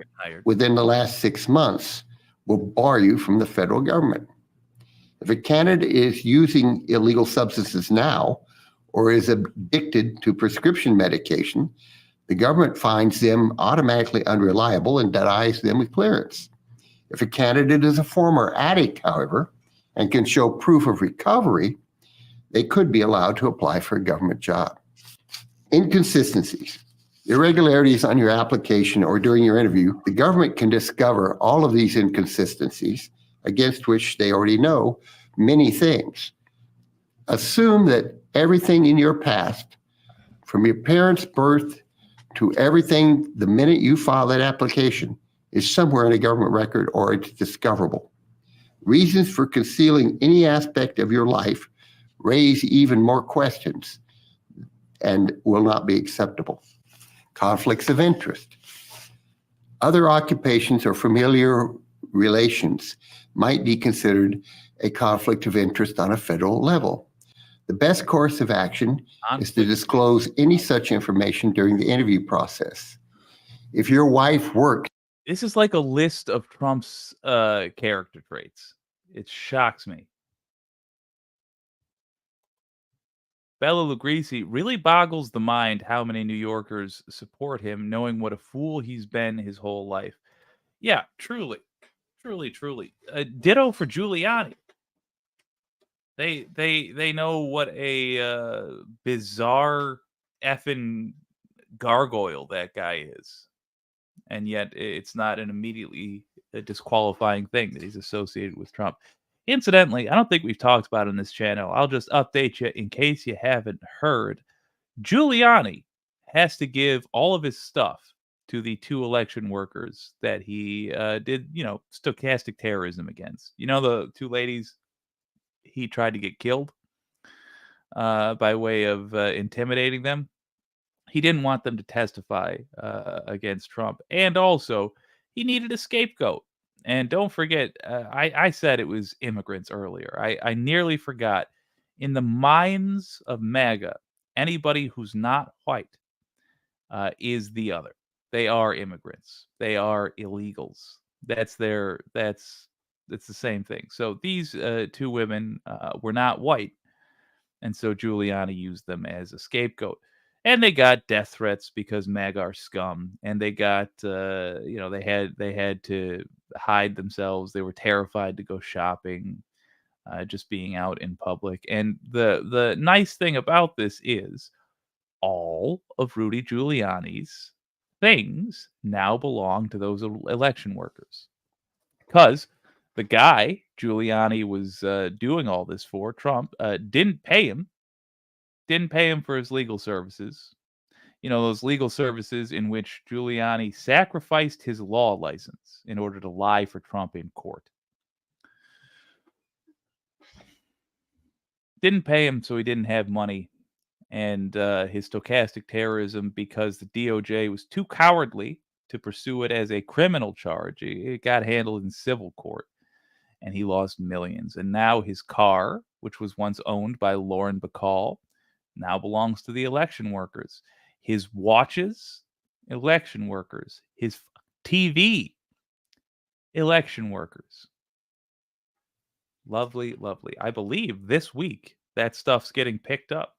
within the last 6 months will bar you from the federal government. If a candidate is using illegal substances now or is addicted to prescription medication, the government finds them automatically unreliable and denies them with clearance. If a candidate is a former addict, however, and can show proof of recovery, they could be allowed to apply for a government job. Inconsistencies. Irregularities on your application or during your interview, the government can discover all of these inconsistencies against which they already know many things. Assume that everything in your past, from your parents' birth to everything the minute you file that application, is somewhere in a government record or it's discoverable. Reasons for concealing any aspect of your life raise even more questions and will not be acceptable. Conflicts of interest. Other occupations or familiar relations might be considered a conflict of interest on a federal level. The best course of action is to disclose any such information during the interview process. If your wife works, this is like a list of Trump's character traits. It shocks me. Bela Lugosi really boggles the mind how many New Yorkers support him, knowing what a fool he's been his whole life. Yeah, truly. Truly, truly. Ditto for Giuliani. They know what a bizarre effing gargoyle that guy is. And yet it's not an immediately disqualifying thing that he's associated with Trump. Incidentally, I don't think we've talked about it on this channel. I'll just update you in case you haven't heard. Giuliani has to give all of his stuff to the 2 election workers that he did, stochastic terrorism against. You know, the 2 ladies he tried to get killed by way of intimidating them. He didn't want them to testify against Trump. And also, he needed a scapegoat. And don't forget, I said it was immigrants earlier. I nearly forgot. In the minds of MAGA, anybody who's not white is the other. They are immigrants. They are illegals. That's the same thing. So these 2 women were not white, and so Giuliani used them as a scapegoat. And they got death threats because MAGA are scum, and they got they had to hide themselves. They were terrified to go shopping, just being out in public. And the nice thing about this is all of Rudy Giuliani's things now belong to those election workers, because the guy Giuliani was doing all this for, Trump, didn't pay him for his legal services. You know, those legal services in which Giuliani sacrificed his law license in order to lie for Trump in court. Didn't pay him, so he didn't have money. And his stochastic terrorism, because the DOJ was too cowardly to pursue it as a criminal charge. It got handled in civil court, and he lost millions. And now his car, which was once owned by Lauren Bacall, now belongs to the election workers. His watches, election workers. His TV, election workers. Lovely, lovely. I believe this week that stuff's getting picked up.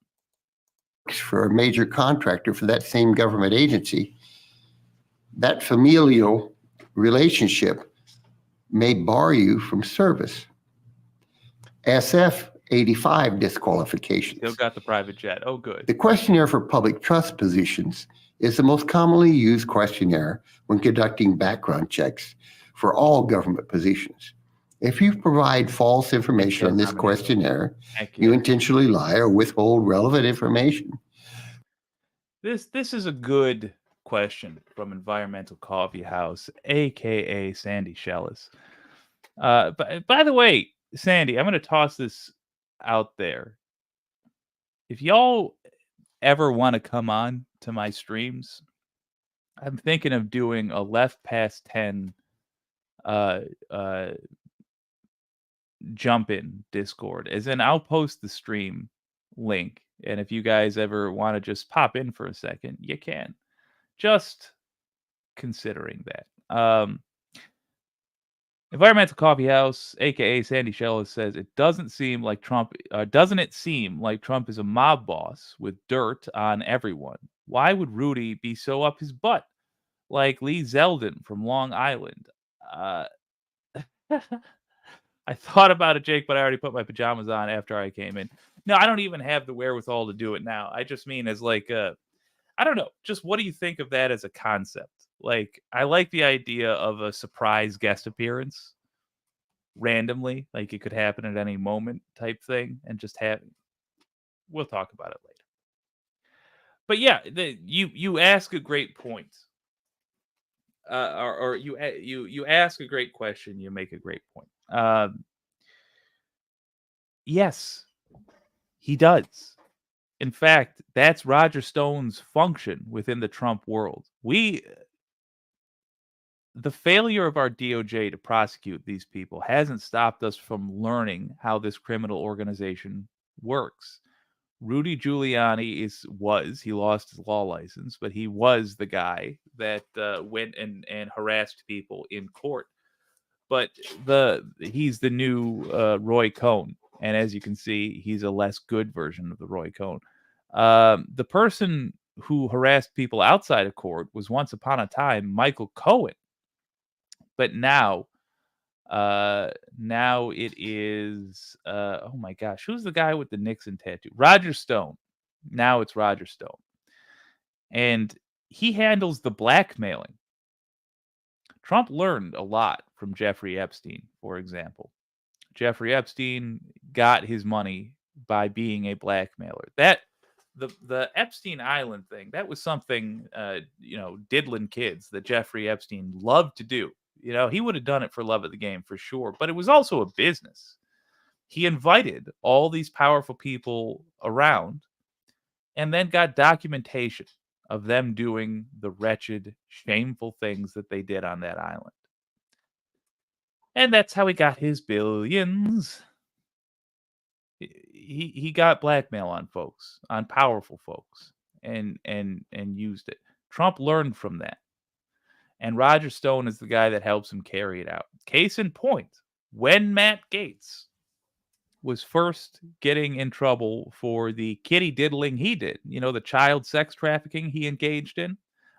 For a major contractor for that same government agency, that familial relationship may bar you from service. SF 85 disqualifications. Still got the private jet. Oh, good. The questionnaire for public trust positions is the most commonly used questionnaire when conducting background checks for all government positions. If you provide false information in this questionnaire, you intentionally lie or withhold relevant information. This is a good question from Environmental Coffee House, aka Sandy Shellis. By the way, Sandy, I'm going to toss this out there. If y'all ever want to come on to my streams, I'm thinking of doing a left past 10 jump in Discord. As in, I'll post the stream link, and if you guys ever want to just pop in for a second, you can. Just considering that. Environmental Coffee House, aka Sandy Shellis, says it doesn't seem like Trump. Doesn't it seem like Trump is a mob boss with dirt on everyone? Why would Rudy be so up his butt, like Lee Zeldin from Long Island? I thought about it, Jake, but I already put my pajamas on after I came in. No, I don't even have the wherewithal to do it now. I just mean as like, I don't know. Just what do you think of that as a concept? Like, I like the idea of a surprise guest appearance randomly, like it could happen at any moment type thing, and just have. We'll talk about it later. But yeah, you ask a great point, or you ask a great question, you make a great point. Yes, he does. In fact, that's Roger Stone's function within the Trump world. The failure of our DOJ to prosecute these people hasn't stopped us from learning how this criminal organization works. Rudy Giuliani he lost his law license, but he was the guy that went and harassed people in court. But he's the new Roy Cohn. And as you can see, he's a less good version of the Roy Cohn. The person who harassed people outside of court was once upon a time Michael Cohen. But now it is, oh my gosh, who's the guy with the Nixon tattoo? Roger Stone. Now it's Roger Stone. And he handles the blackmailing. Trump learned a lot from Jeffrey Epstein, for example. Jeffrey Epstein got his money by being a blackmailer. That the Epstein Island thing, that was something diddling kids that Jeffrey Epstein loved to do. He would have done it for love of the game for sure, but it was also a business. He invited all these powerful people around and then got documentation of them doing the wretched, shameful things that they did on that island. And that's how he got his billions. He got blackmail on folks, on powerful folks, and used it. Trump learned from that. And Roger Stone is the guy that helps him carry it out. Case in point, when Matt Gaetz was first getting in trouble for the kitty diddling he did, the child sex trafficking he engaged in.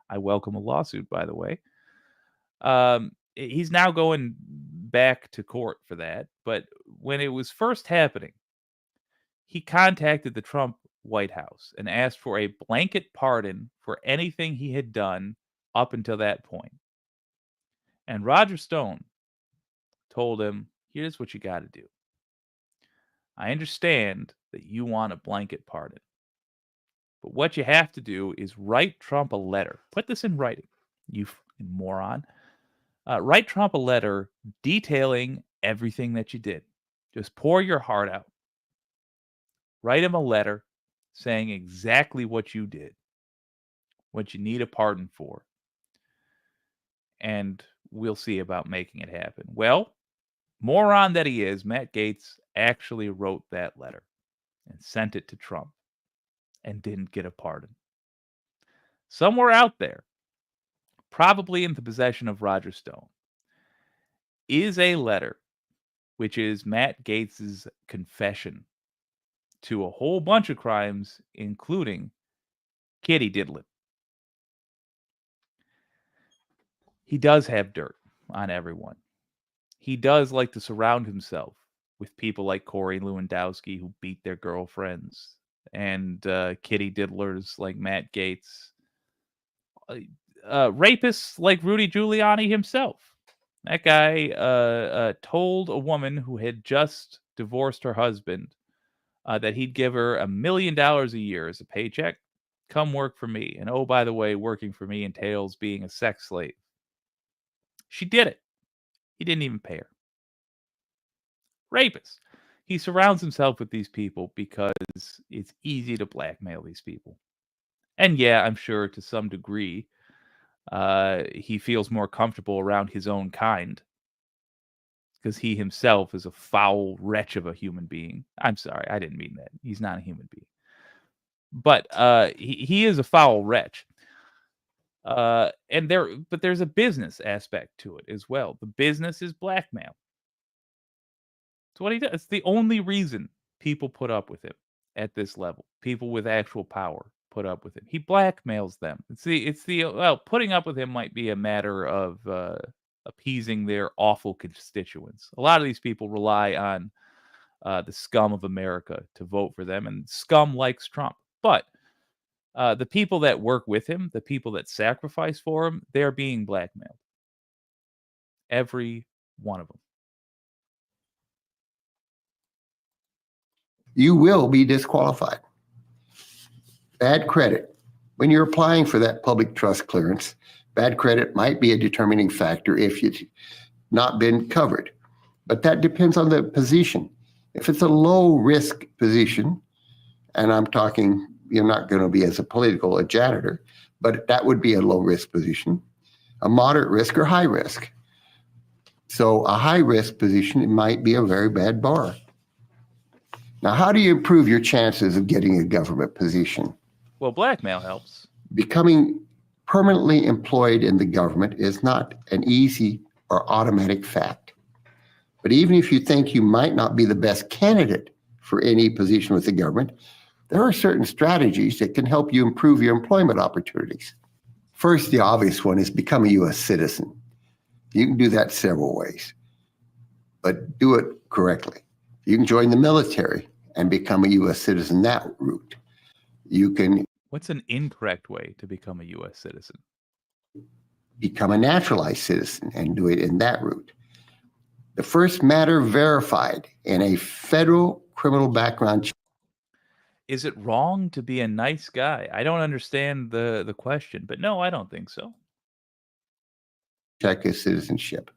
I welcome a lawsuit, by the way. He's now going back to court for that. But when it was first happening, he contacted the Trump White House and asked for a blanket pardon for anything he had done up until that point. And Roger Stone told him, here's what you got to do. I understand that you want a blanket pardon. But what you have to do is write Trump a letter. Put this in writing, you moron. Write Trump a letter detailing everything that you did. Just pour your heart out. Write him a letter saying exactly what you did, what you need a pardon for. And we'll see about making it happen. Well, moron that he is, Matt Gaetz actually wrote that letter and sent it to Trump and didn't get a pardon. Somewhere out there, probably in the possession of Roger Stone, is a letter which is Matt Gaetz's confession to a whole bunch of crimes, including kitty diddling. He does have dirt on everyone. He does like to surround himself with people like Corey Lewandowski who beat their girlfriends and kitty diddlers like Matt Gaetz. Rapists like Rudy Giuliani himself. That guy told a woman who had just divorced her husband that he'd give her $1 million a year as a paycheck. Come work for me. And oh, by the way, working for me entails being a sex slave. She did it. He didn't even pay her. Rapist. He surrounds himself with these people because it's easy to blackmail these people. And yeah, I'm sure to some degree, he feels more comfortable around his own kind because he himself is a foul wretch of a human being. I'm sorry, I didn't mean that. He's not a human being. But he is a foul wretch. But there's a business aspect to it as well. The business is blackmail. It's what he does. It's the only reason people put up with him at this level. People with actual power put up with him. He blackmails them. Putting up with him might be a matter of appeasing their awful constituents. A lot of these people rely on the scum of America to vote for them, and scum likes Trump. But the people that work with him, the people that sacrifice for him, they're being blackmailed. Every one of them. You will be disqualified. Bad credit. When you're applying for that public trust clearance, bad credit might be a determining factor if you've not been covered. But that depends on the position. If it's a low-risk position, and I'm talking, you're not going to be as a janitor, but that would be a low-risk position, a moderate risk or high risk. So a high-risk position, it might be a very bad bar. Now, how do you improve your chances of getting a government position? Well, blackmail helps. Becoming permanently employed in the government is not an easy or automatic fact. But even if you think you might not be the best candidate for any position with the government, there are certain strategies that can help you improve your employment opportunities. First, the obvious one is become a U.S. citizen. You can do that several ways, but do it correctly. You can join the military and become a U.S. citizen that route. You can What's an incorrect way to become a U.S. citizen? become a naturalized citizen and do it in that route. The first matter verified in a federal criminal background check. Is it wrong to be a nice guy? I don't understand the question, but no, I don't think so. Check is citizenship.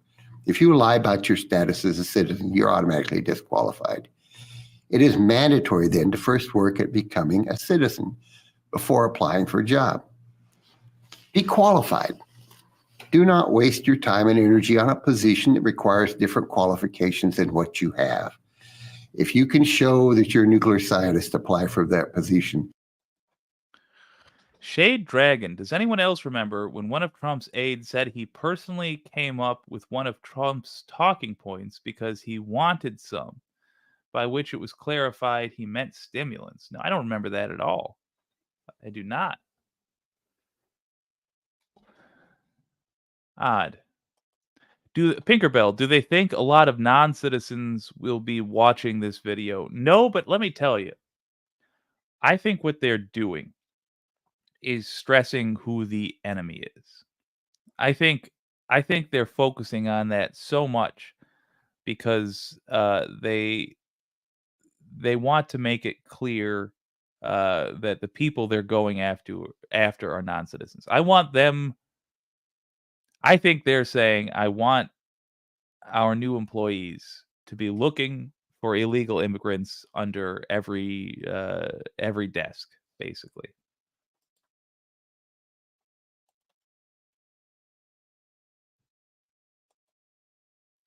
If you lie about your status as a citizen, you're automatically disqualified. It is mandatory then to first work at becoming a citizen before applying for a job. Be qualified. Do not waste your time and energy on a position that requires different qualifications than what you have. If you can show that you're a nuclear scientist, apply for that position. Shade Dragon, does anyone else remember when one of Trump's aides said he personally came up with one of Trump's talking points because he wanted some, by which it was clarified he meant stimulants? No, I don't remember that at all. I do not. Odd. Pinkerbell, do they think a lot of non-citizens will be watching this video? No, but let me tell you, I think what they're doing is stressing who the enemy is. I think they're focusing on that so much because they want to make it clear that the people they're going after are non-citizens. I think they're saying, I want our new employees to be looking for illegal immigrants under every desk, basically.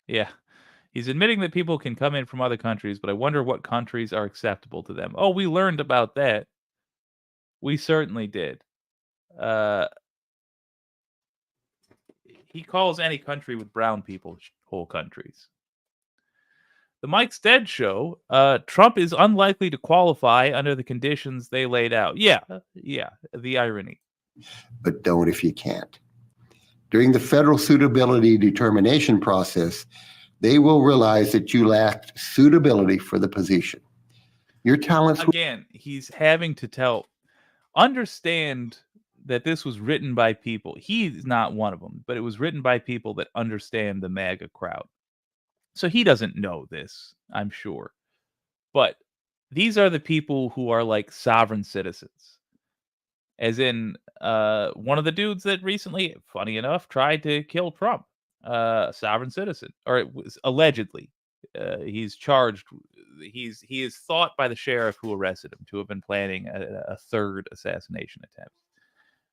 Yeah. He's admitting that people can come in from other countries, but I wonder what countries are acceptable to them. Oh, we learned about that. We certainly did. He calls any country with brown people whole countries. The Mike Stead show, Trump is unlikely to qualify under the conditions they laid out. Yeah, the irony. But don't if you can't. During the federal suitability determination process, they will realize that you lacked suitability for the position. Your talents... Again, he's having to understand that this was written by people. He's not one of them, but it was written by people that understand the MAGA crowd. So he doesn't know this, I'm sure. But these are the people who are like sovereign citizens. As in, one of the dudes that recently, funny enough, tried to kill Trump, sovereign citizen, or it was allegedly. He's charged. He is thought by the sheriff who arrested him to have been planning a third assassination attempt.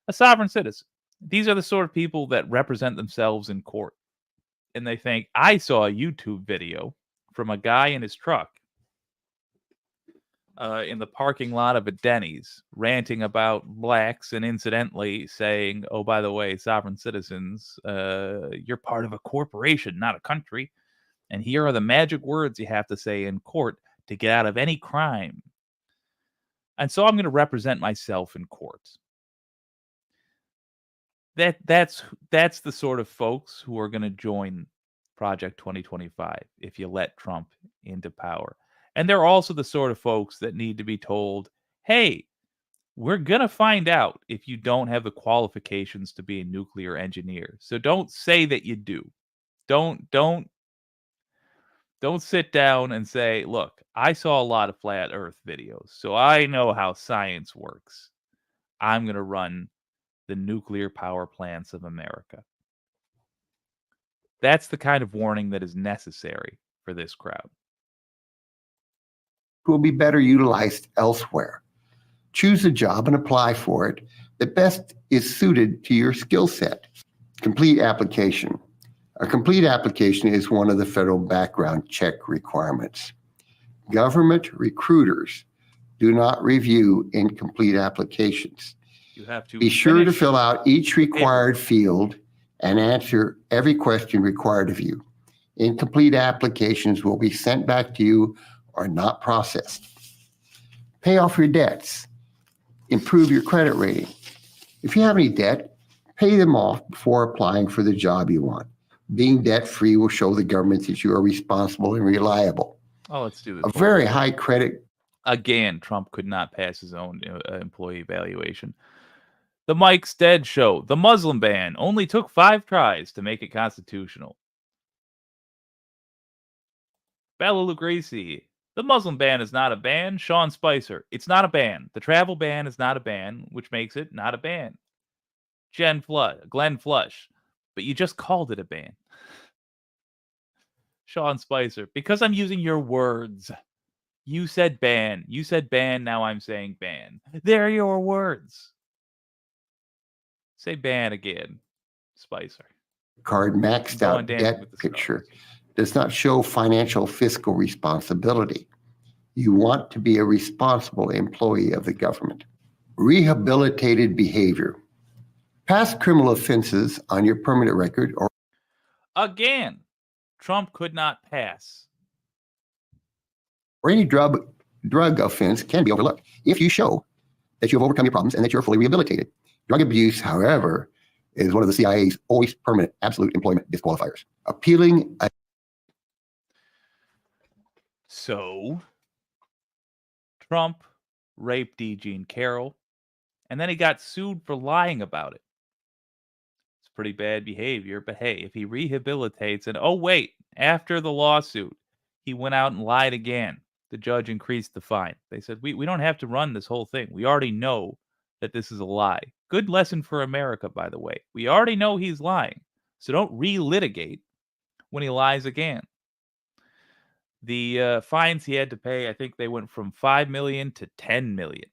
A sovereign citizen. These are the sort of people that represent themselves in court. And they think, I saw a YouTube video from a guy in his truck in the parking lot of a Denny's ranting about blacks and incidentally saying, oh, by the way, sovereign citizens, you're part of a corporation, not a country. And here are the magic words you have to say in court to get out of any crime. And so I'm going to represent myself in court. That's the sort of folks who are going to join Project 2025 if you let Trump into power. And they're also the sort of folks that need to be told, hey, we're going to find out if you don't have the qualifications to be a nuclear engineer. So don't say that you do. Don't sit down and say, look, I saw a lot of flat earth videos, so I know how science works. I'm going to run the nuclear power plants of America. That's the kind of warning that is necessary for this crowd. Will be better utilized elsewhere. Choose a job and apply for it that best is suited to your skill set. Complete application. A complete application is one of the federal background check requirements. Government recruiters do not review incomplete applications. You have to be sure to fill out each required field and answer every question required of you. Incomplete applications will be sent back to you or not processed. Pay off your debts. Improve your credit rating. If you have any debt, pay them off before applying for the job you want. Being debt-free will show the government that you are responsible and reliable. Oh, let's do this. A very high credit. Again, Trump could not pass his own employee evaluation. The Mike's Dead Show. The Muslim ban only took 5 tries to make it constitutional. Bella Lugrisi. The Muslim ban is not a ban. Sean Spicer. It's not a ban. The travel ban is not a ban, which makes it not a ban. Glenn Flush. But you just called it a ban. Sean Spicer. Because I'm using your words. You said ban. You said ban. Now I'm saying ban. They're your words. Say ban again, Spicer. Card maxed out debt picture does not show financial fiscal responsibility. You want to be a responsible employee of the government. Rehabilitated behavior. Past criminal offenses on your permanent record or... Again, Trump could not pass. Or any drug offense can be overlooked if you show that you have overcome your problems and that you're fully rehabilitated. Drug abuse, however, is one of the CIA's always permanent absolute employment disqualifiers. Appealing... So, Trump raped D. Jean Carroll, and then he got sued for lying about it. It's pretty bad behavior, but hey, if he rehabilitates and, oh wait, after the lawsuit, he went out and lied again, the judge increased the fine. They said, we don't have to run this whole thing. We already know that this is a lie. Good lesson for America, by the way. We already know he's lying, so don't relitigate when he lies again. The fines he had to pay, I think they went from $5 million to $10 million.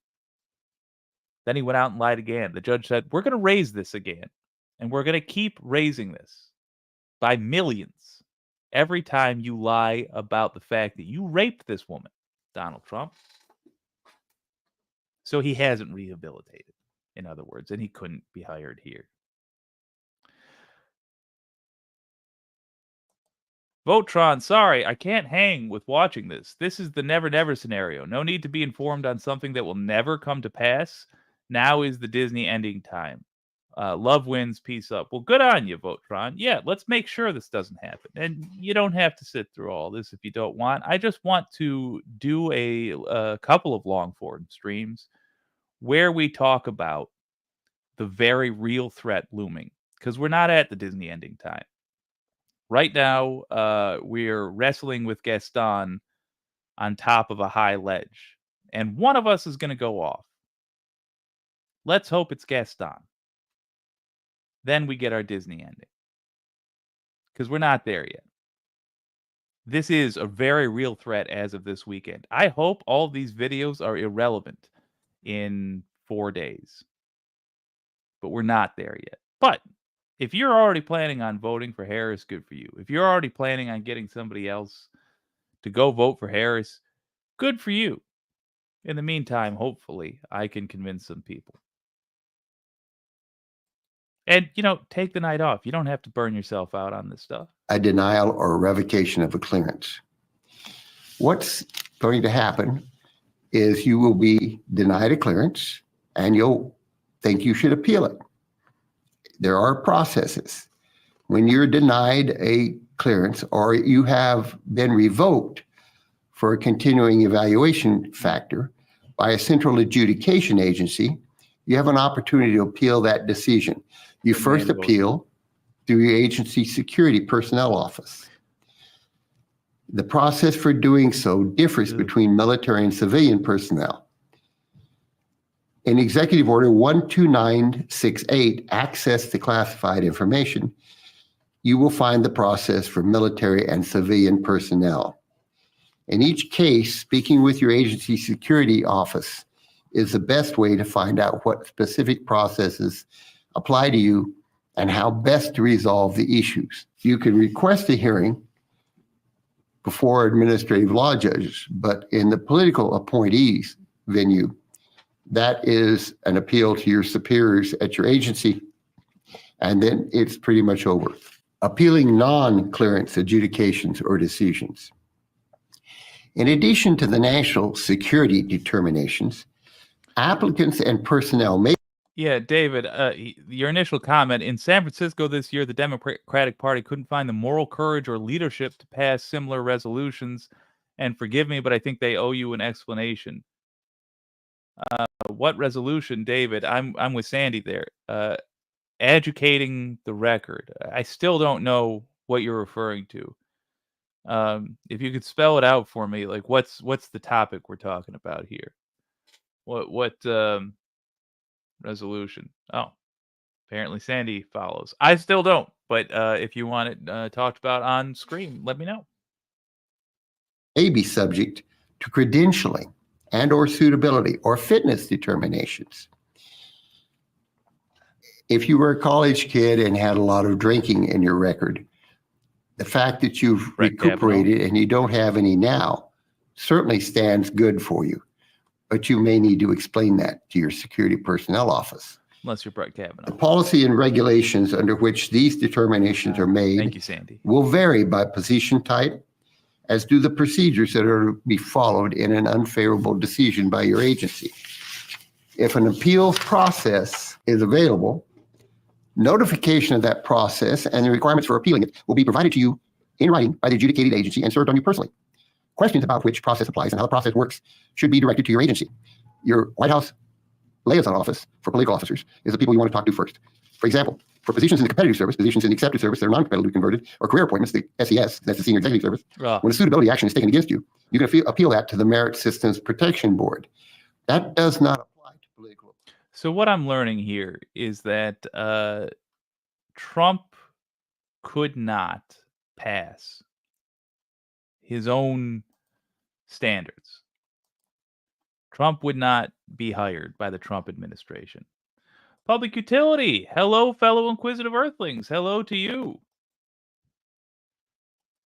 Then he went out and lied again. The judge said, we're going to raise this again, and we're going to keep raising this by millions every time you lie about the fact that you raped this woman, Donald Trump. So he hasn't rehabilitated, in other words, and he couldn't be hired here. Votron, sorry, I can't hang with watching this. This is the never-never scenario. No need to be informed on something that will never come to pass. Now is the Disney ending time. Love wins, peace up. Well, good on you, Votron. Yeah, let's make sure this doesn't happen. And you don't have to sit through all this if you don't want. I just want to do a couple of long-form streams where we talk about the very real threat looming. Because we're not at the Disney ending time. Right now, we're wrestling with Gaston on top of a high ledge. And one of us is going to go off. Let's hope it's Gaston. Then we get our Disney ending. Because we're not there yet. This is a very real threat as of this weekend. I hope all of these videos are irrelevant in 4 days. But we're not there yet. But if you're already planning on voting for Harris, good for you. If you're already planning on getting somebody else to go vote for Harris, good for you. In the meantime, hopefully, I can convince some people. And, take the night off. You don't have to burn yourself out on this stuff. A denial or revocation of a clearance. What's going to happen is you will be denied a clearance and you'll think you should appeal it. There are processes. When you're denied a clearance or you have been revoked for a continuing evaluation factor by a central adjudication agency, you have an opportunity to appeal that decision. You first appeal through your agency security personnel office. The process for doing so differs between military and civilian personnel. In Executive Order 12968, Access to Classified Information, you will find the process for military and civilian personnel. In each case, speaking with your agency security office is the best way to find out what specific processes apply to you and how best to resolve the issues. You can request a hearing before administrative law judges, but in the political appointees venue, that is an appeal to your superiors at your agency, and then it's pretty much over. appealing non-clearance adjudications or decisions. In addition to the national security determinations, applicants and personnel may. Yeah, David, your initial comment, in San Francisco this year, the Democratic Party couldn't find the moral courage or leadership to pass similar resolutions. And forgive me, but I think they owe you an explanation. What resolution, David? I'm with Sandy there. Educating the record. I still don't know what you're referring to. If you could spell it out for me, like what's the topic we're talking about here? What resolution? Oh, apparently Sandy follows. I still don't, but if you want it talked about on screen, let me know. May be subject to credentialing and or suitability or fitness determinations. If you were a college kid and had a lot of drinking in your record, the fact that you've recuperated and you don't have any now certainly stands good for you, but you may need to explain that to your security personnel office. Unless you're Brett Kavanaugh. The policy and regulations under which these determinations are made Thank you, Sandy. will vary by position type, as do the procedures that are to be followed in an unfavorable decision by your agency. If an appeals process is available, notification of that process and the requirements for appealing it will be provided to you in writing by the adjudicating agency and served on you personally. Questions about which process applies and how the process works should be directed to your agency. Your White House liaison office for political officers is the people you want to talk to first. For example, for positions in the competitive service, positions in the accepted service that are non-competitively converted, or career appointments, the SES, that's the senior executive service, when a suitability action is taken against you, you can appeal that to the Merit Systems Protection Board. That does not apply to political. So what I'm learning here is that Trump could not pass his own standards. Trump would not be hired by the Trump administration. Public utility. Hello, fellow inquisitive earthlings. Hello to you.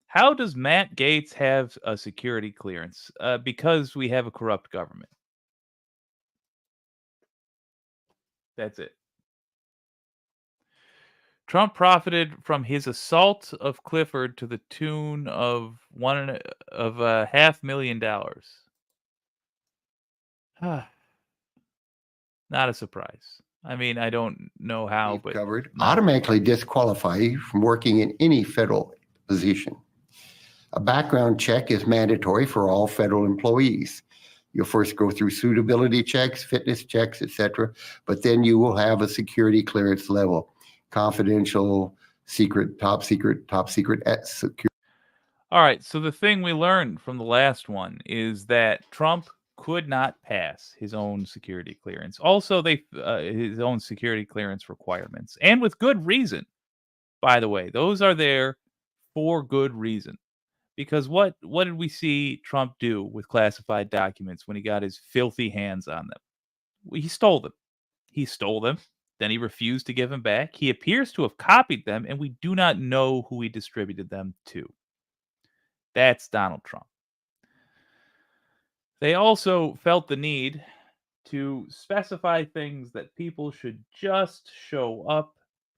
How does Matt Gaetz have a security clearance? Because we have a corrupt government. That's it. Trump profited from his assault of Clifford to the tune of $500,000. Not a surprise. I mean, I don't know how, but covered automatically disqualify you from working in any federal position. A background check is mandatory for all federal employees. You'll first go through suitability checks, fitness checks, etc., but then you will have a security clearance level, confidential, secret, top secret, secure. All right, so the thing we learned from the last one is that Trump could not pass his own security clearance. Also, his own security clearance requirements, and with good reason. By the way, those are there for good reason. Because what did we see Trump do with classified documents when he got his filthy hands on them? Well, he stole them. He stole them. Then he refused to give them back. He appears to have copied them, and we do not know who he distributed them to. That's Donald Trump. They also felt the need to specify things that people should just show up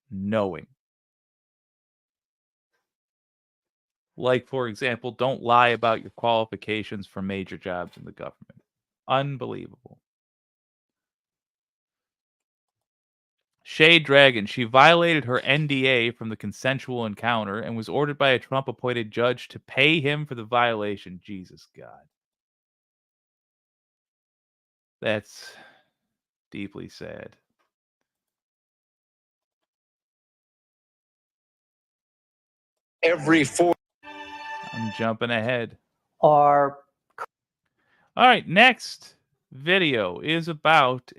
knowing. Like, for example, don't lie about your qualifications for major jobs in the government. Unbelievable. Shade Dragon, she violated her NDA from the consensual encounter and was ordered by a Trump-appointed judge to pay him for the violation. Jesus God. That's deeply sad. I'm jumping ahead. Are all right, next video is about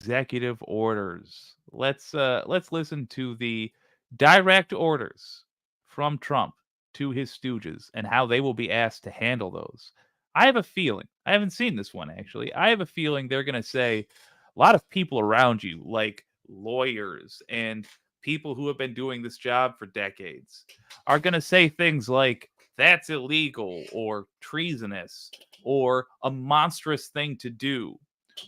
executive orders. Let's listen to the direct orders from Trump to his stooges and how they will be asked to handle those. I have a feeling, I haven't seen this one actually, I have a feeling they're going to say a lot of people around you, like lawyers and people who have been doing this job for decades, are going to say things like, that's illegal, or treasonous, or a monstrous thing to do,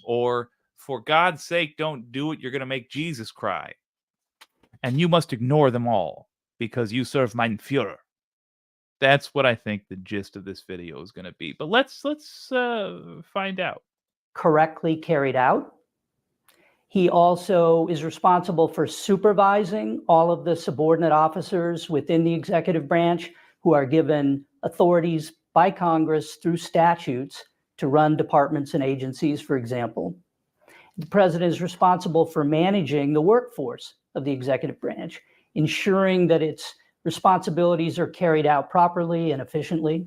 or for God's sake, don't do it, you're going to make Jesus cry. And you must ignore them all. because you serve mein Führer. That's what I think the gist of this video is going to be. But let's find out. Correctly carried out. He also is responsible for supervising all of the subordinate officers within the executive branch who are given authorities by Congress through statutes to run departments and agencies, for example. The president is responsible for managing the workforce of the executive branch, ensuring that its responsibilities are carried out properly and efficiently.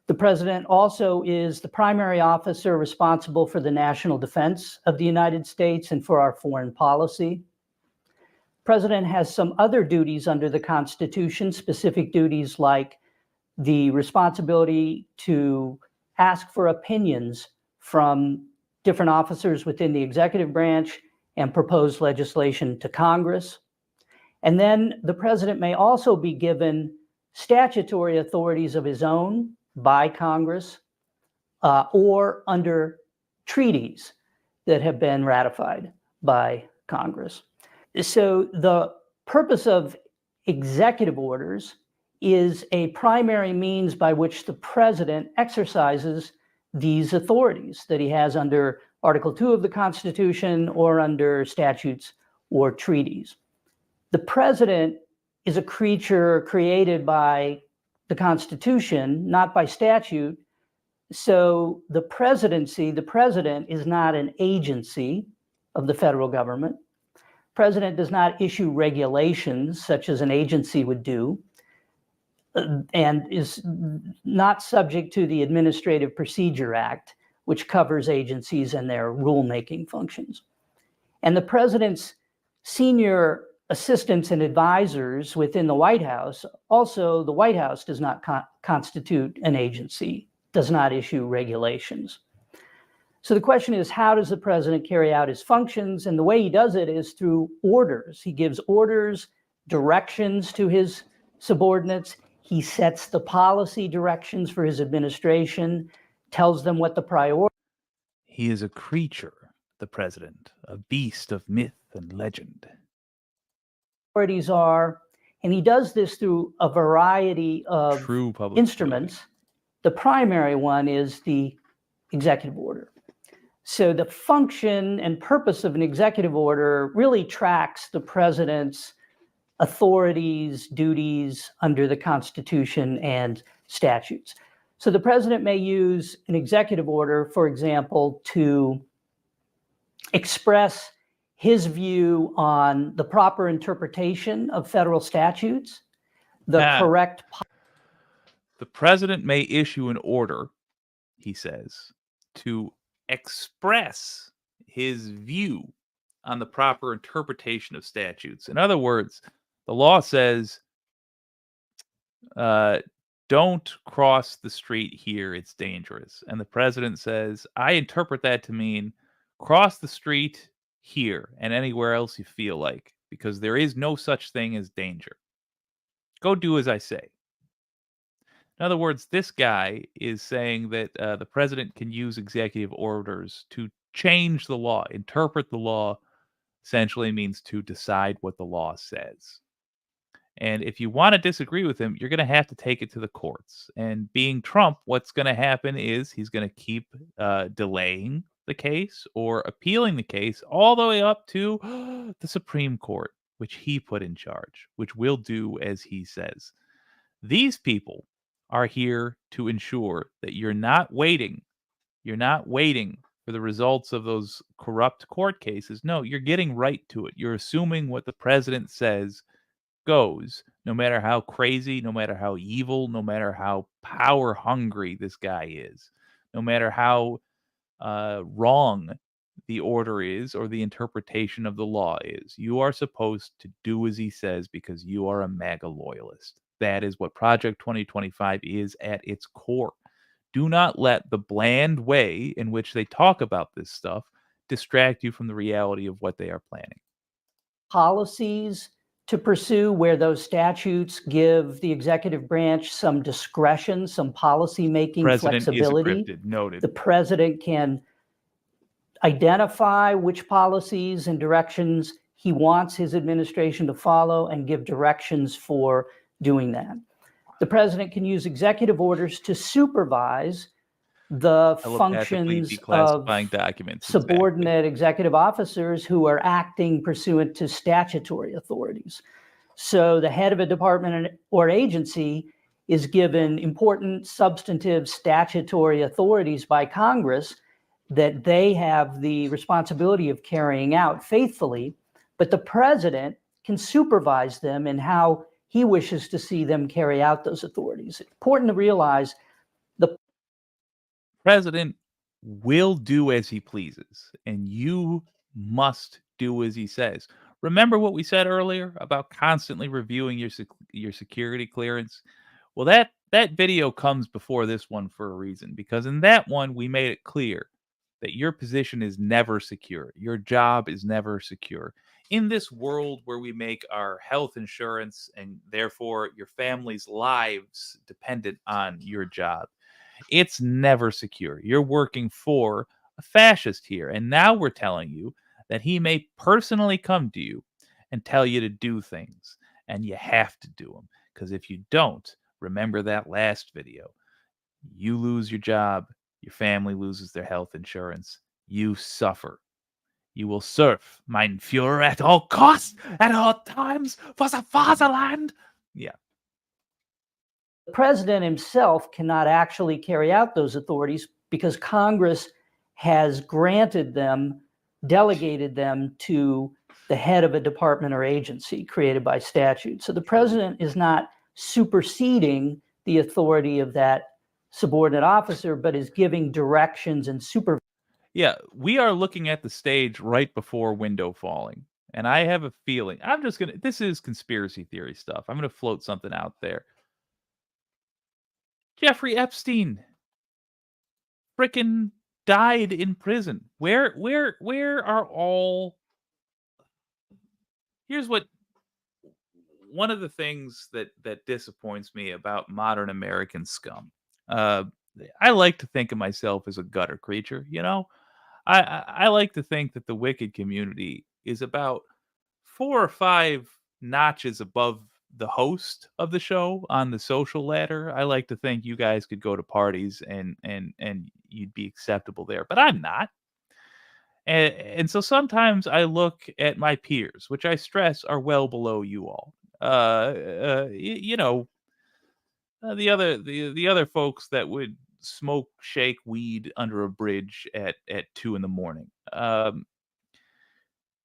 The president also is the primary officer responsible for the national defense of the United States and for our foreign policy. The president has some other duties under the Constitution, specific duties like the responsibility to ask for opinions from different officers within the executive branch and propose legislation to Congress. And then the president may also be given statutory authorities of his own by Congress or under treaties that have been ratified by Congress. So the purpose of executive orders is a primary means by which the president exercises these authorities that he has under Article 2 of the Constitution or under statutes or treaties. The president is a creature created by the Constitution, not by statute. So the presidency, the president is not an agency of the federal government. President does not issue regulations such as an agency would do, and is not subject to the Administrative Procedure Act, which covers agencies and their rulemaking functions. And the president's senior assistants and advisors within the White House, also the White House does not constitute an agency, does not issue regulations. So the question is, how does the president carry out his functions? And the way he does it is through orders. He gives orders, directions to his subordinates. He sets the policy directions for his administration, tells them what the priority. He is a creature, the president, a beast of myth and legend. Priorities are, and he does this through a variety of True public instruments. utility. The primary one is the executive order. So the function and purpose of an executive order really tracks the president's authorities, duties under the Constitution and statutes. So the president may use an executive order, for example, to express his view on the proper interpretation of federal statutes, the correct. The president may issue an order, he says, to express his view on the proper interpretation of statutes. In other words, the law says, don't cross the street here, it's dangerous. And the president says, I interpret that to mean cross the street here and anywhere else you feel like, because there is no such thing as danger. Go do as I say. In other words, this guy is saying that the president can use executive orders to change the law. Interpret the law essentially means to decide what the law says. And if you want to disagree with him, you're going to have to take it to the courts. And being Trump, what's going to happen is he's going to keep delaying the case or appealing the case all the way up to the Supreme Court, which he put in charge, which will do as he says. These people are here to ensure that you're not waiting. You're not waiting for the results of those corrupt court cases. No, you're getting right to it. You're assuming what the president says goes, no matter how crazy, no matter how evil, no matter how power hungry this guy is, no matter how wrong the order is or the interpretation of the law is. You are supposed to do as he says because you are a MAGA loyalist. That is what Project 2025 is at its core. Do not let the bland way in which they talk about this stuff distract you from the reality of what they are planning. Policies to pursue where those statutes give the executive branch some discretion, some policy-making flexibility. Is encrypted, noted. The president can identify which policies and directions he wants his administration to follow and give directions for doing that. The president can use executive orders to supervise the Telepathically functions of declassifying documents. subordinate executive officers who are acting pursuant to statutory authorities. So the head of a department or agency is given important substantive statutory authorities by Congress that they have the responsibility of carrying out faithfully, but the president can supervise them in how he wishes to see them carry out those authorities. It's important to realize the President will do as he pleases, and you must do as he says. Remember what we said earlier about constantly reviewing your security clearance? Well, that video comes before this one for a reason, because in that one we made it clear that your position is never secure. Your job is never secure. In this world where we make our health insurance and therefore your family's lives dependent on your job, it's never secure. You're working for a fascist here. And now we're telling you that he may personally come to you and tell you to do things. And you have to do them. Because if you don't, remember that last video. You lose your job. Your family loses their health insurance. You suffer. You will serve, mein Führer, at all costs, at all times, for the fatherland. Yeah. The president himself cannot actually carry out those authorities because Congress has granted them, delegated them to the head of a department or agency created by statute. So the president is not superseding the authority of that subordinate officer, but is giving directions and supervision. Yeah, we are looking at the stage right before window falling. And I have a feeling, this is conspiracy theory stuff. I'm going to float something out there. Jeffrey Epstein frickin' died in prison. Where are all... Here's what one of the things that disappoints me about modern American scum. I like to think of myself as a gutter creature, you know? I like to think that the wicked community is about 4 or 5 notches above the host of the show on the social ladder. I like to think you guys could go to parties and you'd be acceptable there, but I'm not. And so sometimes I look at my peers, which I stress are well below you all. You know, the other folks that would smoke, shake weed under a bridge at 2 in the morning. And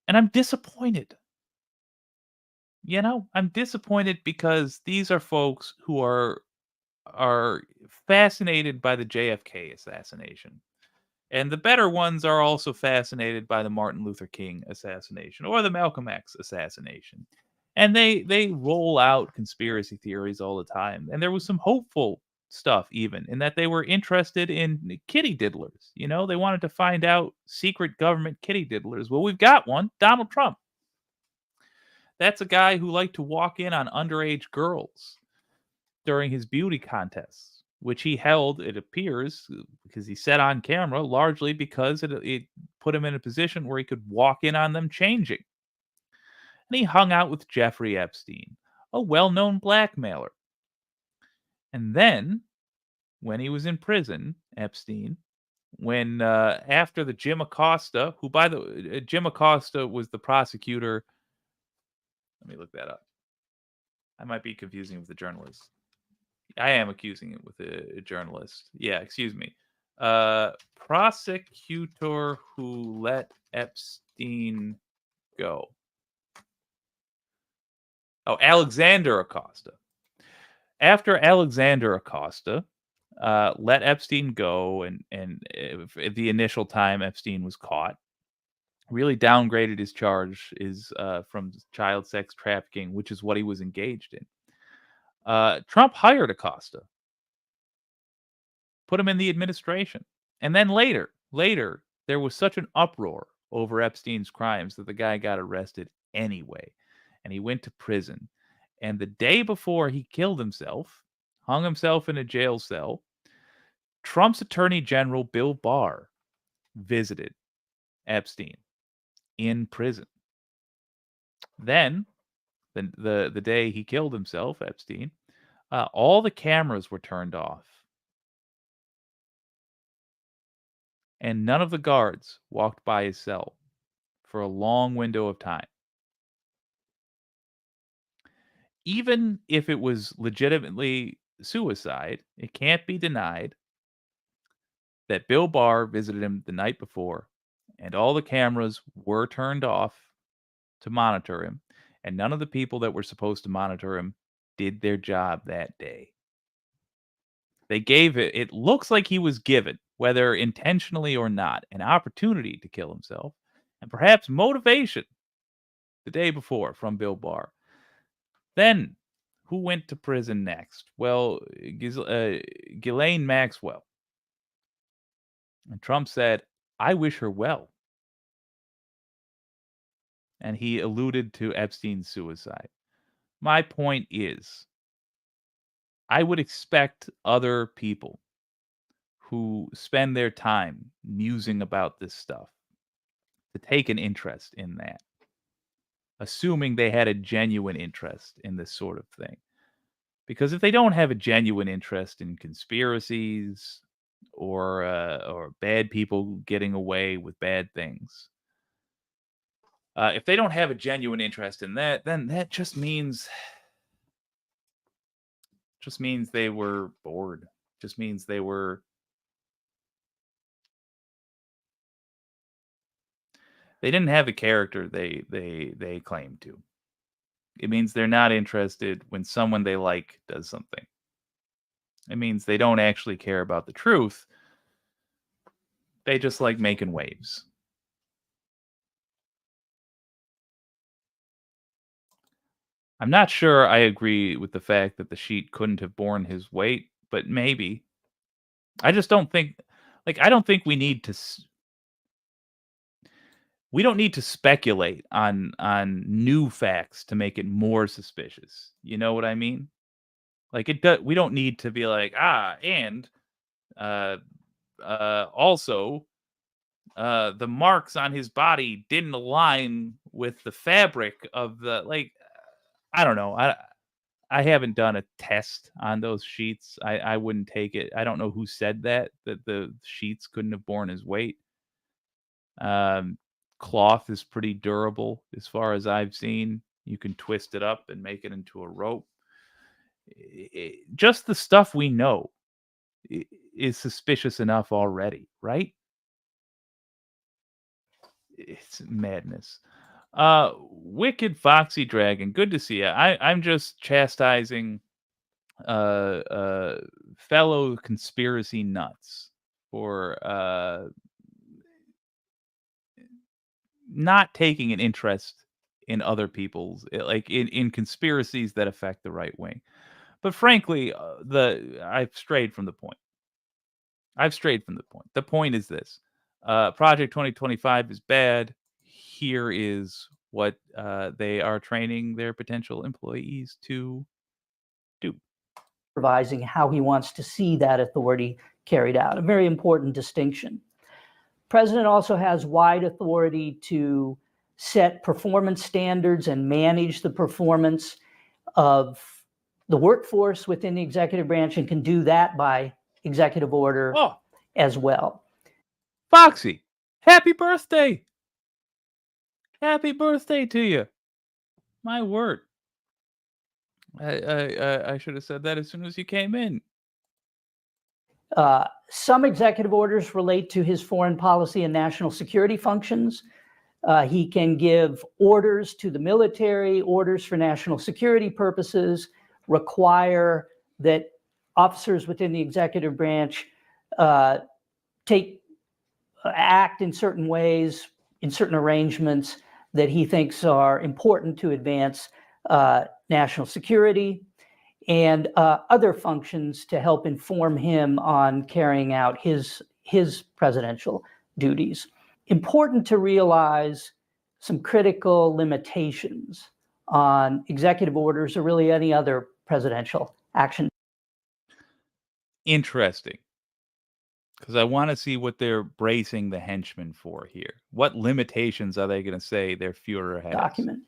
I'm disappointed. You know, I'm disappointed because these are folks who are fascinated by the JFK assassination. And the better ones are also fascinated by the Martin Luther King assassination or the Malcolm X assassination. And they roll out conspiracy theories all the time. And there was some hopeful stuff even in that they were interested in kitty diddlers. You know, they wanted to find out secret government kitty diddlers. Well, we've got one, Donald Trump. That's a guy who liked to walk in on underage girls during his beauty contests, which he held, it appears, because he said on camera, largely because it put him in a position where he could walk in on them changing. And he hung out with Jeffrey Epstein, a well-known blackmailer. And then, when he was in prison, Epstein, when after the Jim Acosta, who by the Jim Acosta was the prosecutor. Let me look that up. I might be confusing it with the journalist. I am accusing it with a journalist. Yeah, excuse me. Prosecutor who let Epstein go. Oh, Alexander Acosta. After Alexander Acosta let Epstein go, and at the initial time Epstein was caught, really downgraded his charge from child sex trafficking, which is what he was engaged in. Trump hired Acosta, put him in the administration. And then later, there was such an uproar over Epstein's crimes that the guy got arrested anyway. And he went to prison. And the day before he killed himself, hung himself in a jail cell, Trump's Attorney General, Bill Barr, visited Epstein in prison. Then, the day he killed himself, Epstein, all the cameras were turned off, and none of the guards walked by his cell for a long window of time. Even if it was legitimately suicide, it can't be denied that Bill Barr visited him the night before, and all the cameras were turned off to monitor him, and none of the people that were supposed to monitor him did their job that day. They gave it looks like he was given, whether intentionally or not, an opportunity to kill himself and perhaps motivation the day before from Bill Barr. Then, who went to prison next? Well, Ghislaine Maxwell. And Trump said, I wish her well. And he alluded to Epstein's suicide. My point is, I would expect other people who spend their time musing about this stuff to take an interest in that, assuming they had a genuine interest in this sort of thing. Because if they don't have a genuine interest in conspiracies or bad people getting away with bad things, if they don't have a genuine interest in that, then that just means they were bored. Just means they didn't have the character they claim to. It means they're not interested when someone they like does something. It means they don't actually care about the truth. They just like making waves. I'm not sure I agree with the fact that the sheet couldn't have borne his weight, but maybe. I just don't think, I don't think we need to. We don't need to speculate on new facts to make it more suspicious. You know what I mean? We don't need to be like, and also the marks on his body didn't align with the fabric of the I don't know. I haven't done a test on those sheets. I wouldn't take it. I don't know who said that the sheets couldn't have borne his weight. Cloth is pretty durable as far as I've seen. You can twist it up and make it into a rope. Just the stuff we know is suspicious enough already, right? It's madness. Wicked Foxy Dragon, good to see you. I'm just chastising fellow conspiracy nuts for not taking an interest in other people's in conspiracies that affect the right wing. But frankly, I've strayed from the point. The point is this. Project 2025 is bad. Here is what they are training their potential employees to do. Supervising how he wants to see that authority carried out. A very important distinction. President also has wide authority to set performance standards and manage the performance of the workforce within the executive branch, and can do that by executive order as well. Foxy, happy birthday. Happy birthday to you. My word. I should have said that as soon as you came in. Some executive orders relate to his foreign policy and national security functions. He can give orders to the military, orders for national security purposes, require that officers within the executive branch act in certain ways, in certain arrangements that he thinks are important to advance national security, and other functions to help inform him on carrying out his presidential duties. Important to realize some critical limitations on executive orders or really any other presidential action. Interesting. Because I want to see what they're bracing the henchmen for here. What limitations are they going to say their Fuhrer has? Document.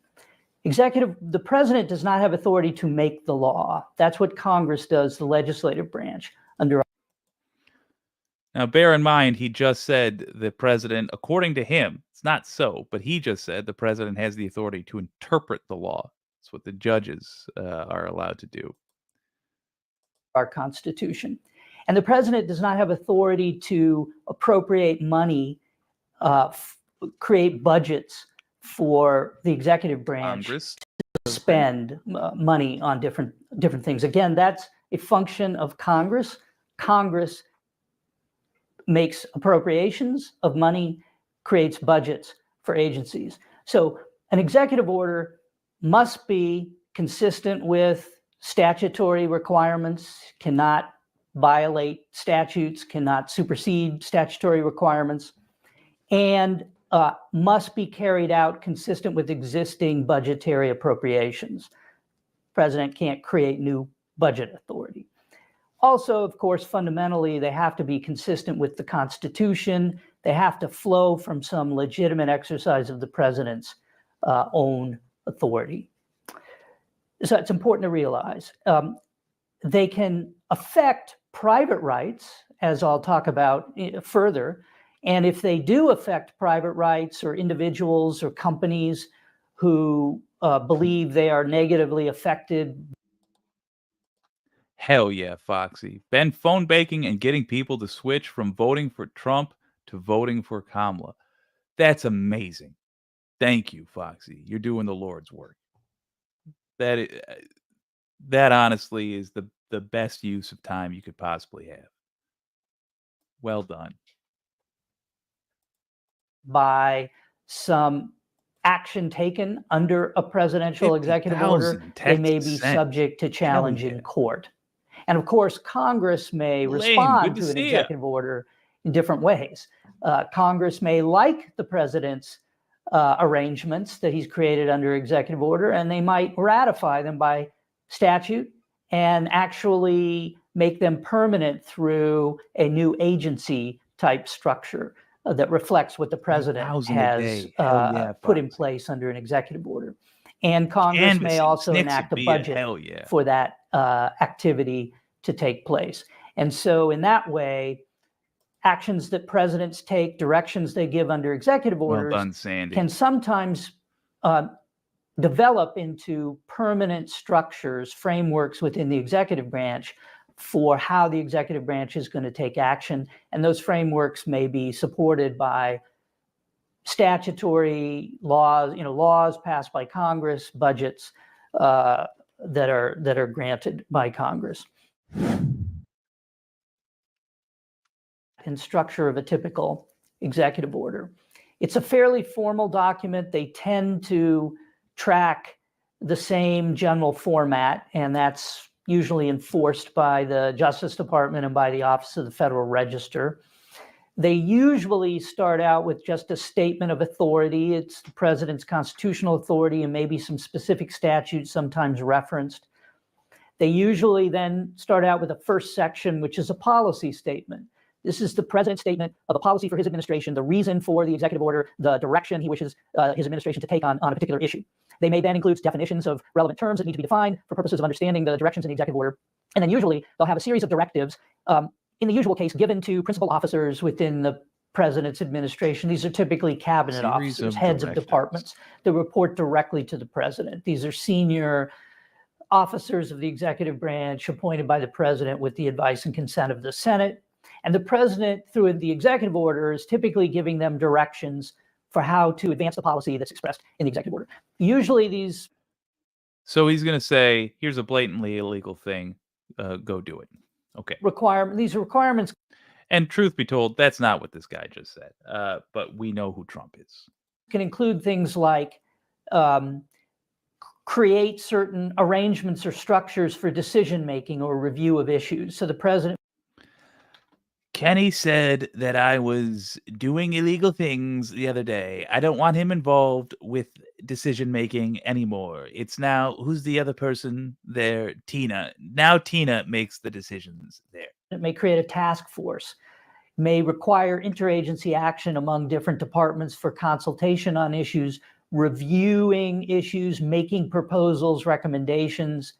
The president does not have authority to make the law. That's what Congress does, the legislative branch, under. Now, bear in mind, he just said the president, according to him, it's not so, but he just said the president has the authority to interpret the law. That's what the judges are allowed to do. Our Constitution. And the president does not have authority to appropriate money, create budgets for the executive branch, Congress to spend money on different things. Again, that's a function of Congress. Congress makes appropriations of money, creates budgets for agencies. So an executive order must be consistent with statutory requirements, cannot violate statutes, cannot supersede statutory requirements, and must be carried out consistent with existing budgetary appropriations. President can't create new budget authority. Also, of course, fundamentally, they have to be consistent with the Constitution. They have to flow from some legitimate exercise of the president's own authority. So it's important to realize. They can affect private rights, as I'll talk about further. And if they do affect private rights or individuals or companies who believe they are negatively affected. Hell yeah, Foxy. Been phone baking and getting people to switch from voting for Trump to voting for Kamala. That's amazing. Thank you, Foxy. You're doing the Lord's work. That honestly is the best use of time you could possibly have. Well done. By some action taken under a presidential executive order, they may be subject to challenge in court. And of course, Congress may respond to an executive order in different ways. Congress may like the president's arrangements that he's created under executive order, and they might ratify them by statute and actually make them permanent through a new agency type structure that reflects what the president has put in place under an executive order. And Congress may also enact a budget for that activity to take place. And so in that way, actions that presidents take, directions they give under executive orders can sometimes develop into permanent structures, frameworks within the executive branch for how the executive branch is going to take action. And those frameworks may be supported by statutory laws, laws passed by Congress, budgets that are granted by Congress. And structure of a typical executive order. It's a fairly formal document. They tend to track the same general format, and that's usually enforced by the Justice Department and by the Office of the Federal Register. They usually start out with just a statement of authority. It's the president's constitutional authority and maybe some specific statutes sometimes referenced. They usually then start out with a first section, which is a policy statement. This is the president's statement of a policy for his administration, the reason for the executive order, the direction he wishes his administration to take on a particular issue. They may then include definitions of relevant terms that need to be defined for purposes of understanding the directions in the executive order. And then usually they'll have a series of directives, in the usual case, given to principal officers within the president's administration. These are typically cabinet officers, heads of departments that report directly to the president. These are senior officers of the executive branch appointed by the president with the advice and consent of the Senate. And the president, through the executive order, is typically giving them directions for how to advance the policy that's expressed in the executive order. Usually these... So he's going to say, here's a blatantly illegal thing, go do it. Okay. These are requirements. And truth be told, that's not what this guy just said. But we know who Trump is. Can include things like create certain arrangements or structures for decision-making or review of issues. So the president... Kenny said that I was doing illegal things the other day. I don't want him involved with decision-making anymore. It's now, who's the other person there? Tina. Now Tina makes the decisions there. It may create a task force, may require interagency action among different departments for consultation on issues reviewing issues, making proposals, recommendations.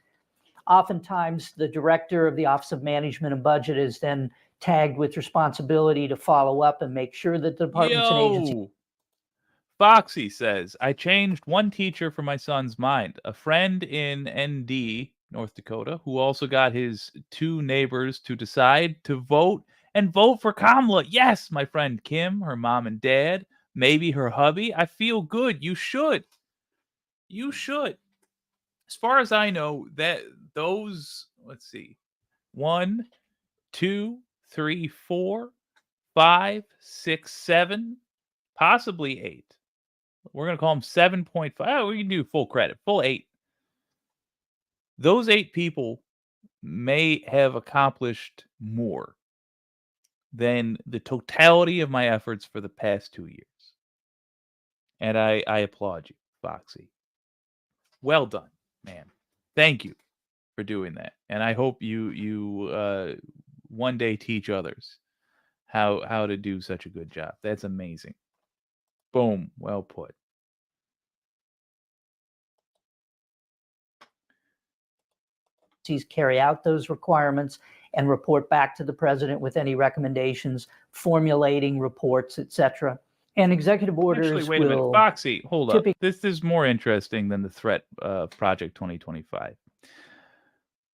Oftentimes, the director of the Office of Management and Budget is then tagged with responsibility to follow up and make sure that the departments and agencies. Yo! Foxy says, I changed one teacher for my son's mind. A friend in ND, North Dakota, who also got his 2 neighbors to decide to vote and vote for Kamala. Yes, my friend Kim, her mom and dad, maybe her hubby. I feel good. You should. You should. As far as I know, that those, let's see, 1, 2, 3, 4, 5, 6, 7, possibly 8. We're going to call them 7.5. Oh, we can do full credit, full 8. Those 8 people may have accomplished more than the totality of my efforts for the past 2 years. And I applaud you, Foxy. Well done, man. Thank you for doing that. And I hope you one day teach others how to do such a good job. That's amazing. Boom. Well put. Carry out those requirements and report back to the president with any recommendations, formulating reports, etc. And executive orders Actually, wait a minute. will Foxy, hold up. This is more interesting than the threat of Project 2025.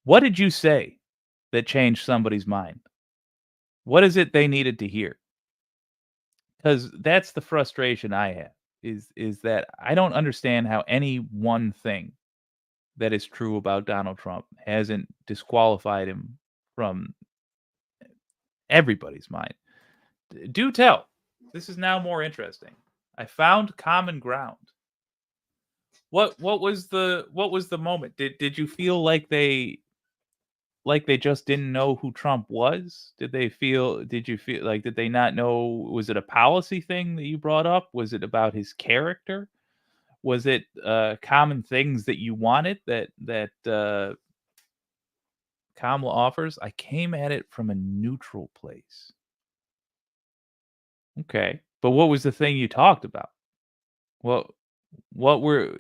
What did you say that changed somebody's mind? What is it they needed to hear? Because that's the frustration I have, is that I don't understand how any one thing that is true about Donald Trump hasn't disqualified him from everybody's mind. Do tell. This is now more interesting. I found common ground. What was the moment? Did you feel like they just didn't know who Trump was? Did you feel did they not know? Was it a policy thing that you brought up? Was it about his character? Was it common things that you wanted that Kamala offers? I came at it from a neutral place. Okay. But what was the thing you talked about? What were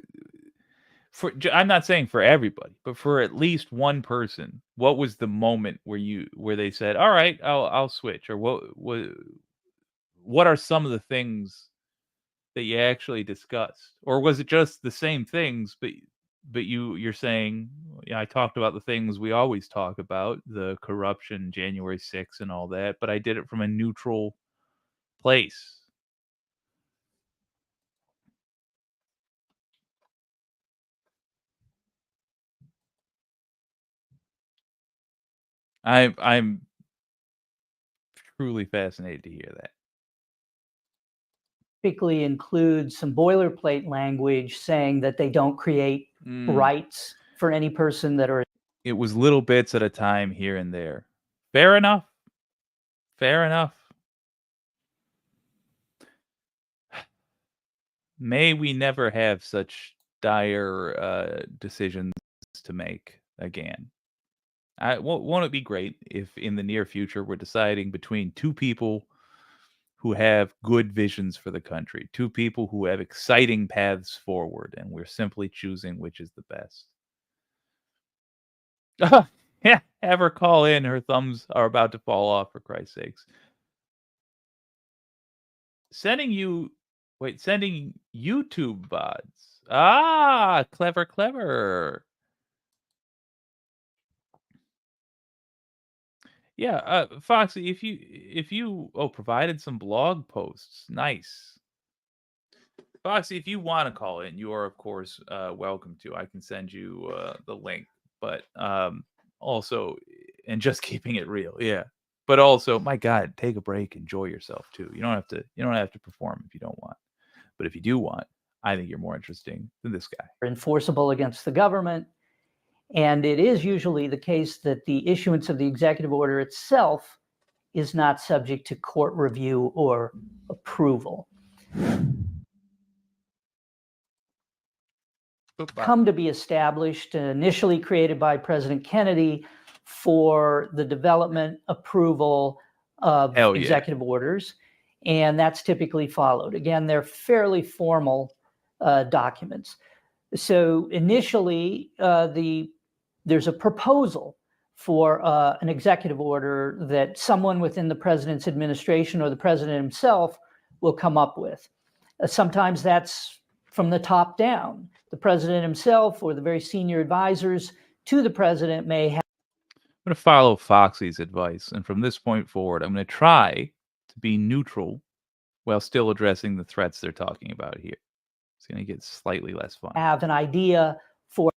I'm not saying for everybody, but for at least one person, what was the moment where they said, "All right, I'll switch," or what are some of the things that you actually discussed? Or was it just the same things, but you're saying, yeah, I talked about the things we always talk about, the corruption, January 6th and all that, but I did it from a neutral place. I'm truly fascinated to hear that. typically include some boilerplate language saying that they don't create rights for any person that are. It was little bits at a time here and there. Fair enough. Fair enough. May we never have such dire decisions to make again. Won't it be great if in the near future we're deciding between 2 people who have good visions for the country, 2 people who have exciting paths forward, and we're simply choosing which is the best. Yeah, have her call in. Her thumbs are about to fall off, for Christ's sakes. Sending YouTube VODs. Ah, clever, clever. Yeah, Foxy, if you provided some blog posts, nice. Foxy, if you want to call in, you are of course welcome to. I can send you the link, but also, and just keeping it real, yeah. But also, my God, take a break, enjoy yourself too. You don't have to perform if you don't want, but if you do want, I think you're more interesting than this guy. Enforceable against the government. And it is usually the case that the issuance of the executive order itself is not subject to court review or approval. Come to be established, initially created by President Kennedy for the development, approval of executive orders. And that's typically followed. Again, they're fairly formal documents. So initially, there's a proposal for an executive order that someone within the president's administration or the president himself will come up with. Sometimes that's from the top down. The president himself or the very senior advisors to the president may have. I'm going to follow Foxy's advice, and from this point forward, I'm going to try to be neutral while still addressing the threats they're talking about here. It's going to get slightly less fun. Have an idea for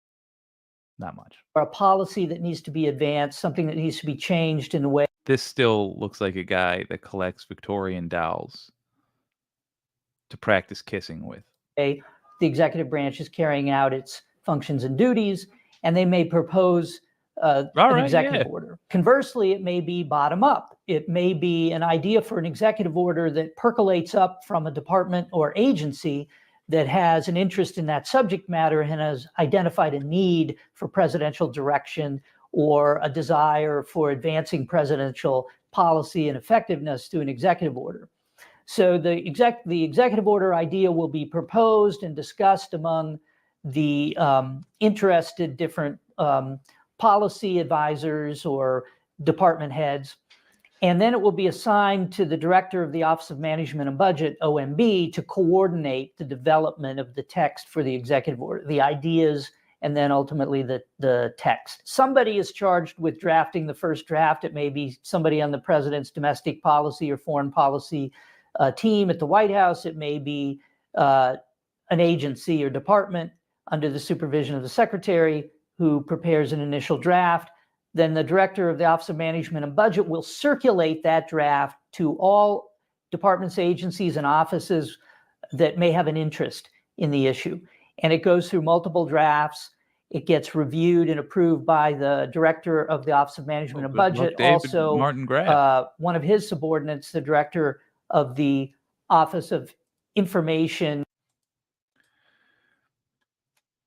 not much. Or a policy that needs to be advanced, something that needs to be changed in a way. This still looks like a guy that collects Victorian dolls to practice kissing with. The executive branch is carrying out its functions and duties, and they may propose an executive order. Conversely, it may be bottom up. It may be an idea for an executive order that percolates up from a department or agency that has an interest in that subject matter and has identified a need for presidential direction or a desire for advancing presidential policy and effectiveness through an executive order. So the executive order idea will be proposed and discussed among the interested different policy advisors or department heads. And then it will be assigned to the director of the Office of Management and Budget, OMB, to coordinate the development of the text for the executive order, the ideas, and then ultimately the text. Somebody is charged with drafting the first draft. It may be somebody on the president's domestic policy or foreign policy team at the White House. It may be an agency or department under the supervision of the secretary who prepares an initial draft. Then the director of the Office of Management and Budget will circulate that draft to all departments, agencies, and offices that may have an interest in the issue. And it goes through multiple drafts. It gets reviewed and approved by the director of the Office of Management and Budget. Also, Martin Graf. One of his subordinates, the director of the Office of Information.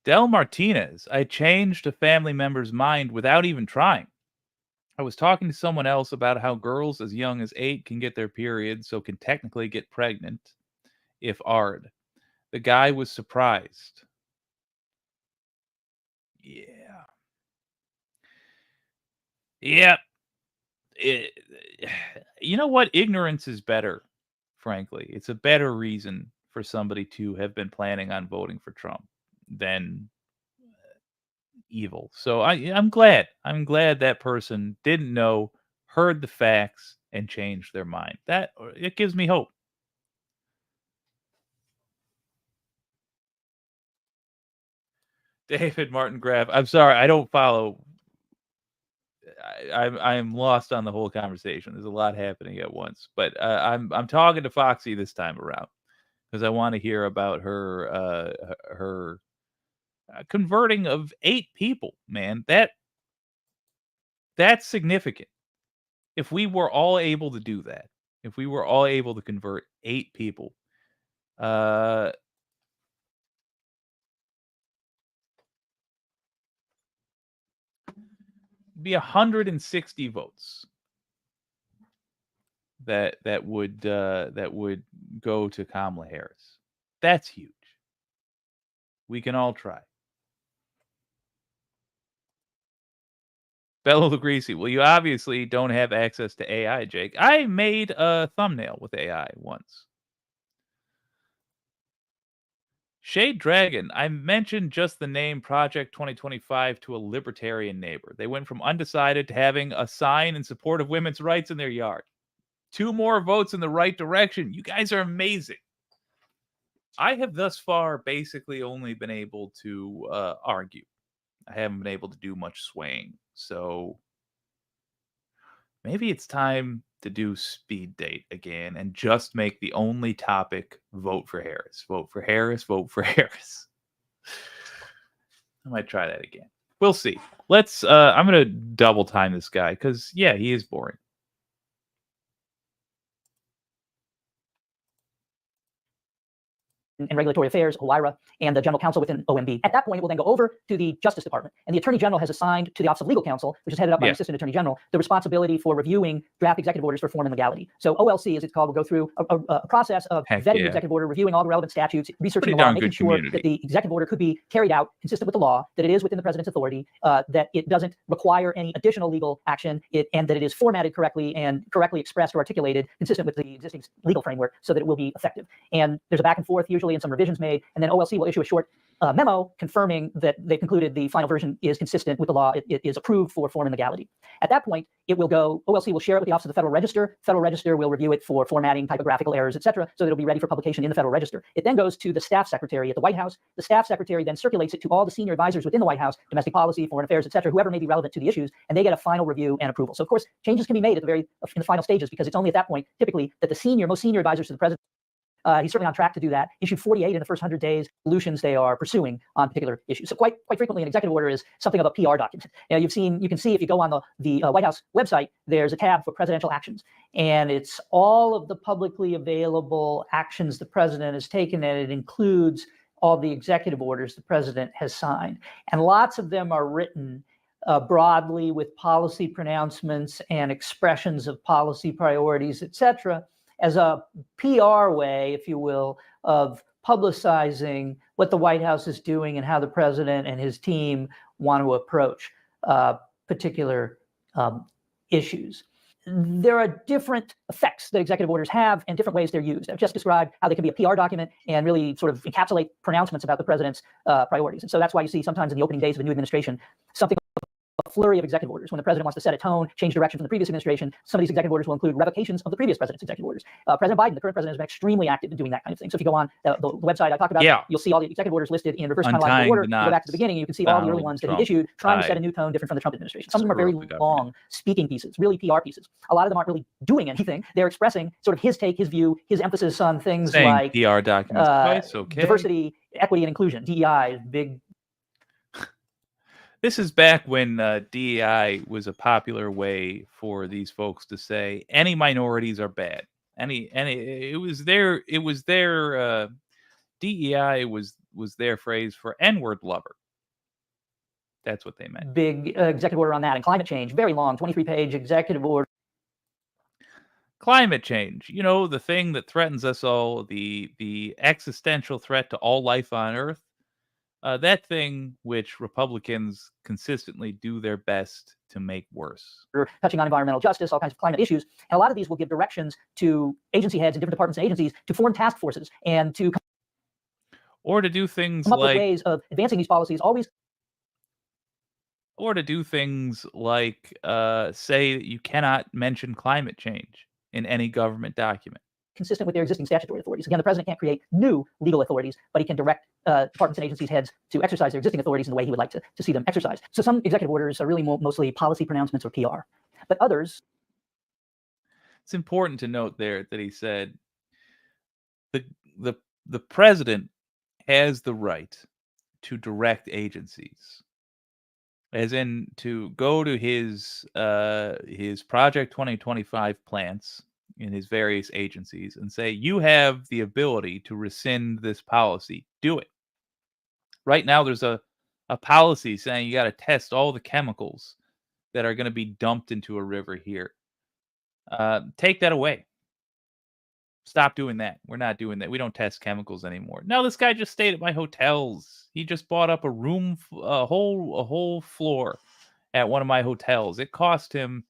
Del Martinez, I changed a family member's mind without even trying. I was talking to someone else about how girls as young as 8 can get their period, so can technically get pregnant if ARD. The guy was surprised. Yeah. You know what? Ignorance is better, frankly. It's a better reason for somebody to have been planning on voting for Trump than evil. So I'm glad. I'm glad that person didn't know, heard the facts, and changed their mind. It gives me hope. David Martin Graf. I'm sorry, I don't follow. I'm lost on the whole conversation. There's a lot happening at once, but I'm talking to Foxy this time around because I want to hear about her converting of 8 people. Man, that's significant. If we were all able to do that, if we were all able to convert 8 people, be 160 votes that would go to Kamala Harris. That's huge. We can all try. Bella Lugrisi, well, you obviously don't have access to AI, Jake. I made a thumbnail with AI once. Shade Dragon, I mentioned just the name Project 2025 to a libertarian neighbor. They went from undecided to having a sign in support of women's rights in their yard. 2 more votes in the right direction. You guys are amazing. I have thus far basically only been able to argue. I haven't been able to do much swaying. So maybe it's time to do speed date again and just make the only topic vote for Harris. Vote for Harris, vote for Harris. I might try that again. We'll see. I'm going to double time this guy because, yeah, he is boring. and Regulatory Affairs, OIRA, and the general counsel within OMB. At that point, it will then go over to the Justice Department. And the Attorney General has assigned to the Office of Legal Counsel, which is headed up by the Assistant Attorney General, the responsibility for reviewing draft executive orders for form and legality. So OLC, as it's called, will go through a process of vetting the executive order, reviewing all the relevant statutes, researching the law, making sure that the executive order could be carried out consistent with the law, that it is within the president's authority, that it doesn't require any additional legal action, and that it is formatted correctly and correctly expressed or articulated consistent with the existing legal framework so that it will be effective. And there's a back and forth usually and some revisions made, and then OLC will issue a short memo confirming that they concluded the final version is consistent with the law. It is approved for form and legality. At that point, OLC will share it with the Office of the Federal Register. Federal Register will review it for formatting, typographical errors, et cetera, so that it'll be ready for publication in the Federal Register. It then goes to the staff secretary at the White House. The staff secretary then circulates it to all the senior advisors within the White House, domestic policy, foreign affairs, et cetera, whoever may be relevant to the issues, and they get a final review and approval. So of course, changes can be made in the final stages, because it's only at that point, typically, that the most senior advisors to the president, he's certainly on track to do that, issued 48 in the first 100 days, solutions they are pursuing on particular issues. So quite frequently, an executive order is something of a PR document. Now, you can see if you go on the White House website, there's a tab for presidential actions, and it's all of the publicly available actions the president has taken, and it includes all the executive orders the president has signed. And lots of them are written broadly with policy pronouncements and expressions of policy priorities, et cetera, as a PR way, if you will, of publicizing what the White House is doing and how the president and his team want to approach particular issues. There are different effects that executive orders have and different ways they're used. I've just described how they can be a PR document and really sort of encapsulate pronouncements about the president's priorities. And so that's why you see sometimes in the opening days of a new administration, something a flurry of executive orders. When the president wants to set a tone, change direction from the previous administration, some of these executive orders will include revocations of the previous president's executive orders. President Biden, the current president, has been extremely active in doing that kind of thing. So if you go on the website I talked about, you'll see all the executive orders listed in reverse chronological order. You go back to the beginning, you can see all the early ones that he issued, trying to set a new tone different from the Trump administration. Some of them are very long speaking pieces, really PR pieces. A lot of them aren't really doing anything. They're expressing sort of his take, his view, his emphasis on things like PR documents twice, diversity, equity, and inclusion. DEI, big. This is back when DEI was a popular way for these folks to say any minorities are bad. It was their DEI was their phrase for N-word lover. That's what they meant. Big executive order on that. And climate change, very long, 23-page executive order. Climate change, the thing that threatens us all, the existential threat to all life on Earth. That thing which Republicans consistently do their best to make worse. We're touching on environmental justice, all kinds of climate issues. And a lot of these will give directions to agency heads in different departments and agencies to form task forces and to or to do things come up like with ways of advancing these policies, or to do things like say that you cannot mention climate change in any government document. Consistent with their existing statutory authorities. Again, the president can't create new legal authorities, but he can direct departments and agencies heads to exercise their existing authorities in the way he would like to see them exercised. So some executive orders are really mostly policy pronouncements or PR, but others. It's important to note there that he said the president has the right to direct agencies, as in to go to his Project 2025 plants in his various agencies and say, you have the ability to rescind this policy. Do it. Right now, there's a policy saying you got to test all the chemicals that are going to be dumped into a river here. Take that away. Stop doing that. We're not doing that. We don't test chemicals anymore. No, this guy just stayed at my hotels. He just bought up a whole floor at one of my hotels. It cost him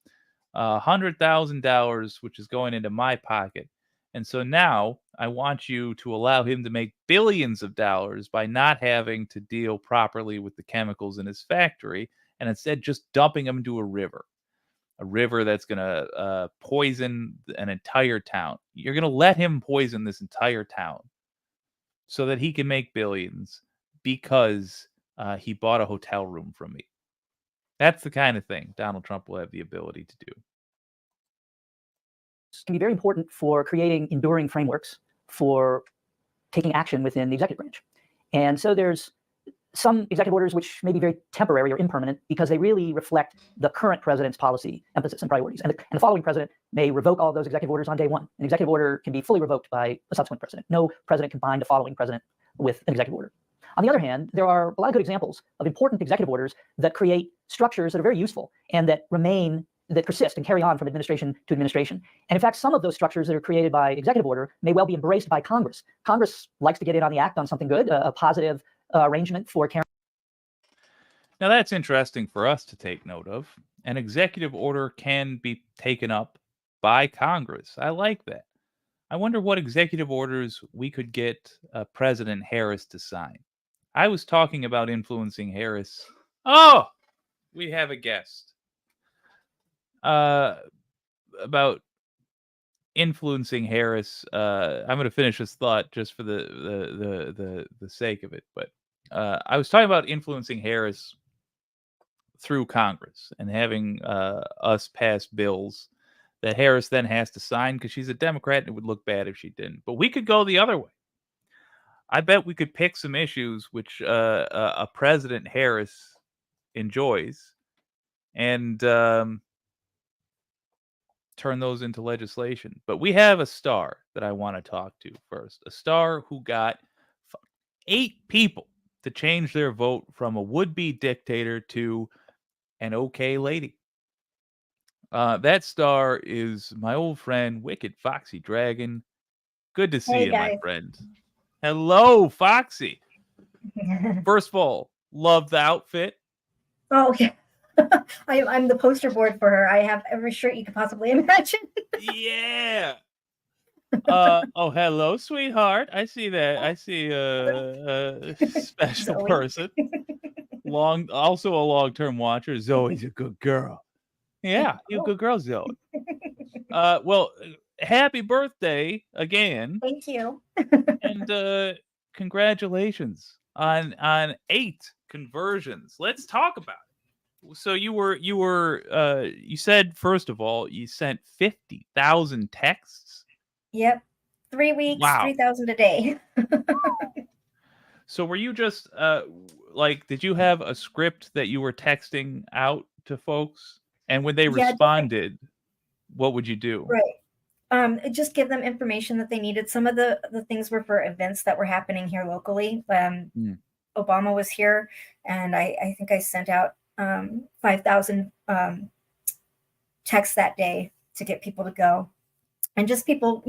$100,000, which is going into my pocket. And so now I want you to allow him to make billions of dollars by not having to deal properly with the chemicals in his factory, and instead just dumping them into a river that's going to poison an entire town. You're going to let him poison this entire town so that he can make billions because he bought a hotel room from me. That's the kind of thing Donald Trump will have the ability to do. It can be very important for creating enduring frameworks for taking action within the executive branch. And so there's some executive orders which may be very temporary or impermanent because they really reflect the current president's policy, emphasis, and priorities. And the following president may revoke all of those executive orders on day one. An executive order can be fully revoked by a subsequent president. No president can bind the following president with an executive order. On the other hand, there are a lot of good examples of important executive orders that create structures that are very useful and that persist and carry on from administration to administration. And in fact, some of those structures that are created by executive order may well be embraced by Congress. Congress likes to get in on the act on something good, a positive arrangement for carrying. Now that's interesting for us to take note of. An executive order can be taken up by Congress. I like that. I wonder what executive orders we could get President Harris to sign. I was talking about influencing Harris. Oh, we have a guest. About influencing Harris. I'm going to finish this thought just for the sake of it. But I was talking about influencing Harris through Congress and having us pass bills that Harris then has to sign because she's a Democrat and it would look bad if she didn't. But we could go the other way. I bet we could pick some issues which a President Harris enjoys and turn those into legislation. But we have a star that I want to talk to first. A star who got 8 people to change their vote from a would-be dictator to an okay lady. That star is my old friend, Wicked Foxy Dragon. Good to see you, guys. my friend. Hello, Foxy. First of all, love the outfit. Oh, yeah. I'm the poster board for her. I have every shirt you could possibly imagine. Yeah. Oh, hello, sweetheart. I see that. I see a special Zoe. person. Also a long-term watcher. Zoe's a good girl. Yeah, you're a good girl, Zoe. Well, happy birthday again. Thank you. And congratulations on 8 conversions. Let's talk about it. So you said, first of all, you sent 50,000 texts. Yep. 3 weeks, Wow. 3,000 a day. So were you just did you have a script that you were texting out to folks? And when they responded, what would you do? Right. Just give them information that they needed. Some of the things were for events that were happening here locally. Obama was here, and I think I sent out 5,000 texts that day to get people to go. And just people,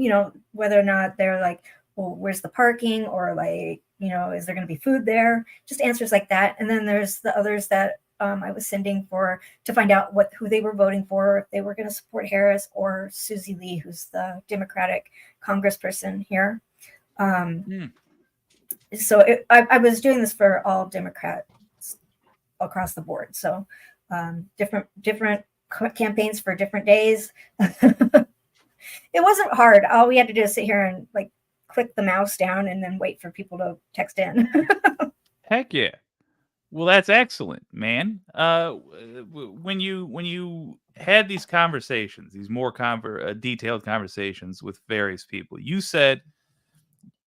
whether or not they're like, well, where's the parking? Or like, is there going to be food there? Just answers like that. And then there's the others that I was sending to find out who they were voting for, if they were going to support Harris or Susie Lee, who's the Democratic congressperson here. So I was doing this for all Democrats across the board. So different campaigns for different days. It wasn't hard. All we had to do is sit here and click the mouse down and then wait for people to text in. Heck yeah. Well, that's excellent, man. When you had these conversations, these more detailed conversations with various people, you said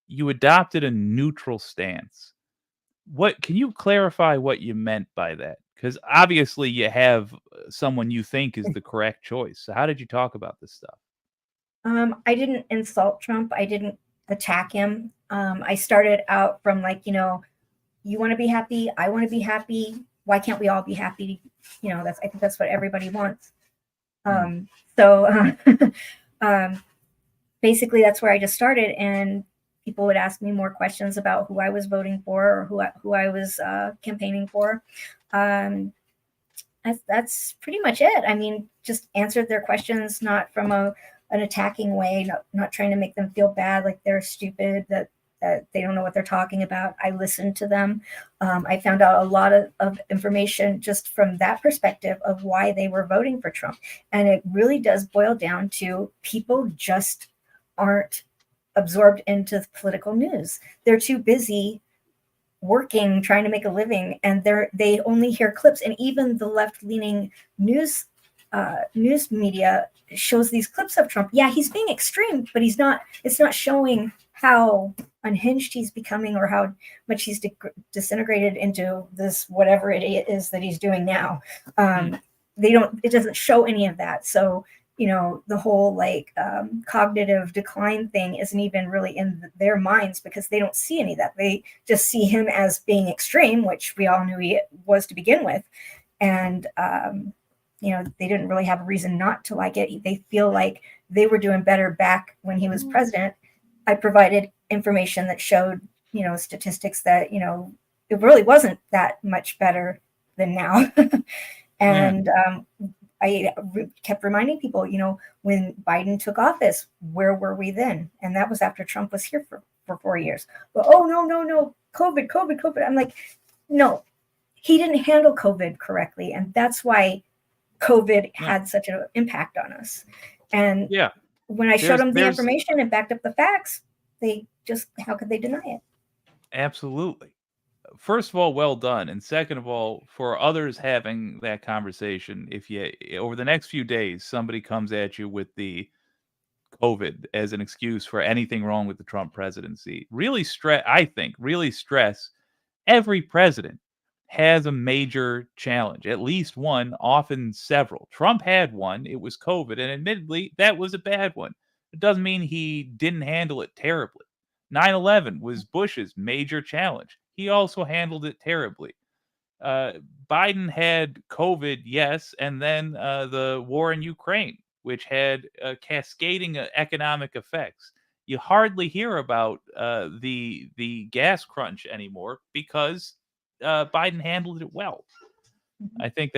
you adopted a neutral stance. Can you clarify what you meant by that? Because obviously you have someone you think is the correct choice. So how did you talk about this stuff? I didn't insult Trump. I didn't attack him. I started out from you want to be happy. I want to be happy. Why can't we all be happy? I think that's what everybody wants. Basically that's where I just started, and people would ask me more questions about who I was voting for or who I was campaigning for. That's pretty much it. I mean, just answered their questions, not from an attacking way, not trying to make them feel bad, like they're stupid, that they don't know what they're talking about. I listened to them. I found out a lot of information just from that perspective of why they were voting for Trump. And it really does boil down to people just aren't absorbed into political news. They're too busy working, trying to make a living, and they only hear clips. And even the left-leaning news media shows these clips of Trump. Yeah, he's being extreme, but it's not showing how unhinged he's becoming, or how much he's disintegrated into this whatever it is that he's doing now. It doesn't show any of that. So, you know, the whole like cognitive decline thing isn't even really in their minds, because they don't see any of that. They just see him as being extreme, which we all knew he was to begin with. And, you know, they didn't really have a reason not to like it. They feel like they were doing better back when he was president. I provided information that showed, you know, statistics that, you know, it really wasn't that much better than now. And I kept reminding people, you know, when Biden took office, where were we then? And that was after Trump was here for 4 years. Well, oh, no, COVID. I'm like, no, he didn't handle COVID correctly. And that's why COVID had such an impact on us. And when I showed them the information and backed up the facts, they just, how could they deny it? Absolutely. First of all, well done. And second of all, for others having that conversation, if you, over the next few days, somebody comes at you with the COVID as an excuse for anything wrong with the Trump presidency, really stress every president has a major challenge, at least one, often several. Trump had one, it was COVID, and admittedly, that was a bad one. It doesn't mean he didn't handle it terribly. 9/11 was Bush's major challenge. He also handled it terribly. Biden had COVID, yes, and then the war in Ukraine, which had cascading economic effects. You hardly hear about the gas crunch anymore because Biden handled it well. I think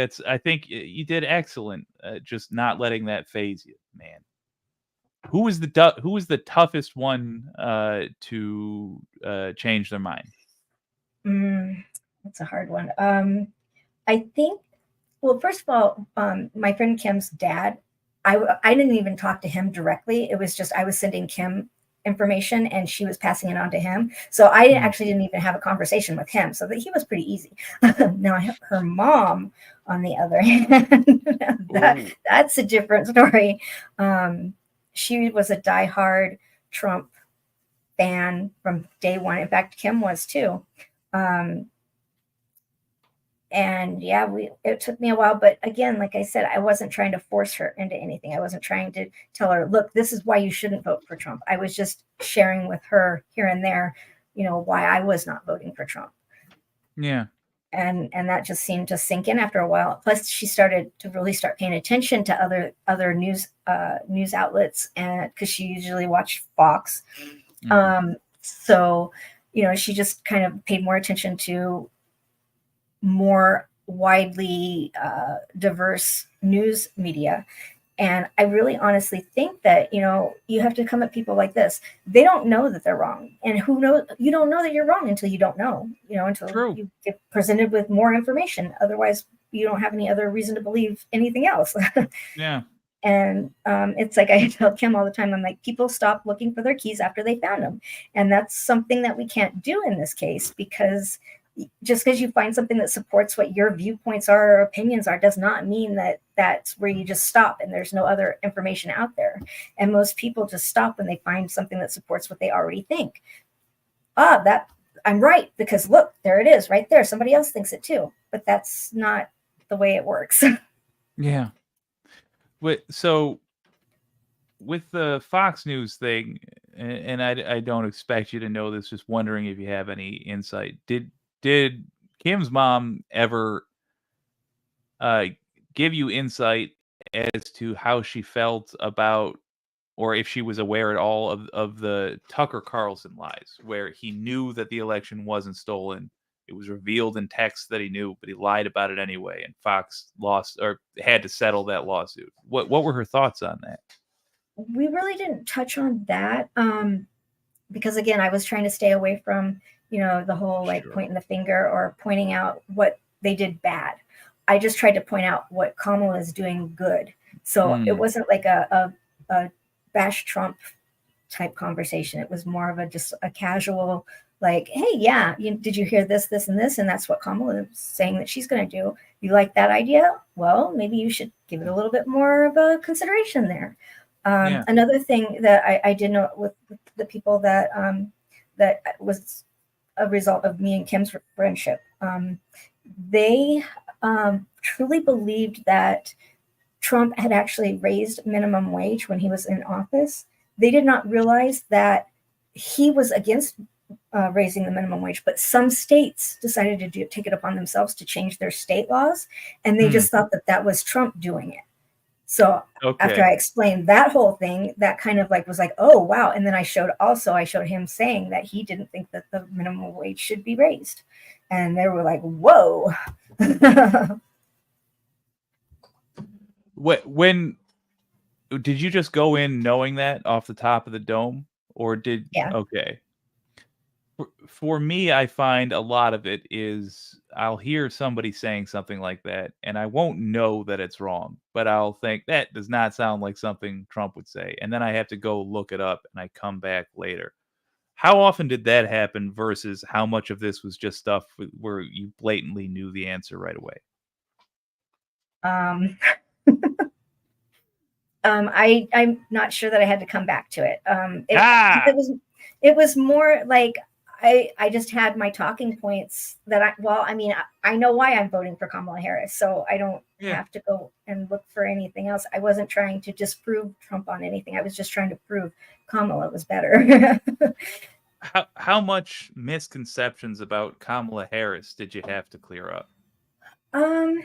you did excellent, just not letting that phase you, man. Who was the toughest one to change their mind? That's a hard one. I think, well, first of all, my friend Kim's dad, I didn't even talk to him directly. It was just I was sending Kim information and she was passing it on to him. So I actually didn't even have a conversation with him. So that he was pretty easy. Now her mom, on the other hand, that's a different story. She was a diehard Trump fan from day one. In fact, Kim was too. And yeah, it took me a while, but again, like I said, I wasn't trying to force her into anything. I wasn't trying to tell her, look, this is why you shouldn't vote for Trump. I was just sharing with her here and there, you know, why I was not voting for Trump. Yeah. And that just seemed to sink in after a while. Plus, she started to really start paying attention to other news outlets, and because she usually watched Fox. So, you know, she just kind of paid more attention to more widely diverse news media. And I really honestly think that, you know, you have to come at people like this. They don't know that they're wrong. And who knows? You don't know that you're wrong until you don't know, you know, until you get presented with more information. Otherwise, you don't have any other reason to believe anything else. Yeah. And it's like I tell Kim all the time, I'm like, people stop looking for their keys after they found them. And that's something that we can't do in this case, because just because you find something that supports what your viewpoints are or opinions are does not mean that that's where you just stop and there's no other information out there. And most people just stop when they find something that supports what they already think. That I'm right, because look, there it is right there. Somebody else thinks it too, but that's not the way it works. Yeah. So with the Fox News thing, and I don't expect you to know this, just wondering if you have any insight. Did Kim's mom ever give you insight as to how she felt about, or if she was aware at all of the Tucker Carlson lies, where he knew that the election wasn't stolen? It was revealed in text that he knew, but he lied about it anyway, and Fox lost or had to settle that lawsuit. What were her thoughts on that? We really didn't touch on that because, again, I was trying to stay away from, you know, the whole like pointing the finger or pointing out what they did bad. I just tried to point out what Kamala is doing good. So it wasn't like a bash Trump type conversation. It was more of just a casual, like, hey, yeah, did you hear this, this, and this? And that's what Kamala is saying that she's going to do. You like that idea? Well, maybe you should give it a little bit more of a consideration there. Another thing that I did know with the people that that was a result of me and Kim's friendship. They truly believed that Trump had actually raised minimum wage when he was in office. They did not realize that he was against raising the minimum wage, but some states decided to take it upon themselves to change their state laws, and they just thought that was Trump doing it. So after I explained that whole thing, that kind of like was like, oh wow. And then I showed him saying that he didn't think that the minimum wage should be raised, and they were like, whoa. When did you just go in knowing that off the top of the dome, or did okay? For me, I find a lot of it is I'll hear somebody saying something like that, and I won't know that it's wrong, but I'll think that does not sound like something Trump would say, and then I have to go look it up, and I come back later. How often did that happen versus how much of this was just stuff where you blatantly knew the answer right away? I'm not sure that I had to come back to it. It was more like I just had my talking points that I know why I'm voting for Kamala Harris, so I don't have to go and look for anything else. I wasn't trying to disprove Trump on anything. I was just trying to prove Kamala was better. How much misconceptions about Kamala Harris did you have to clear up? I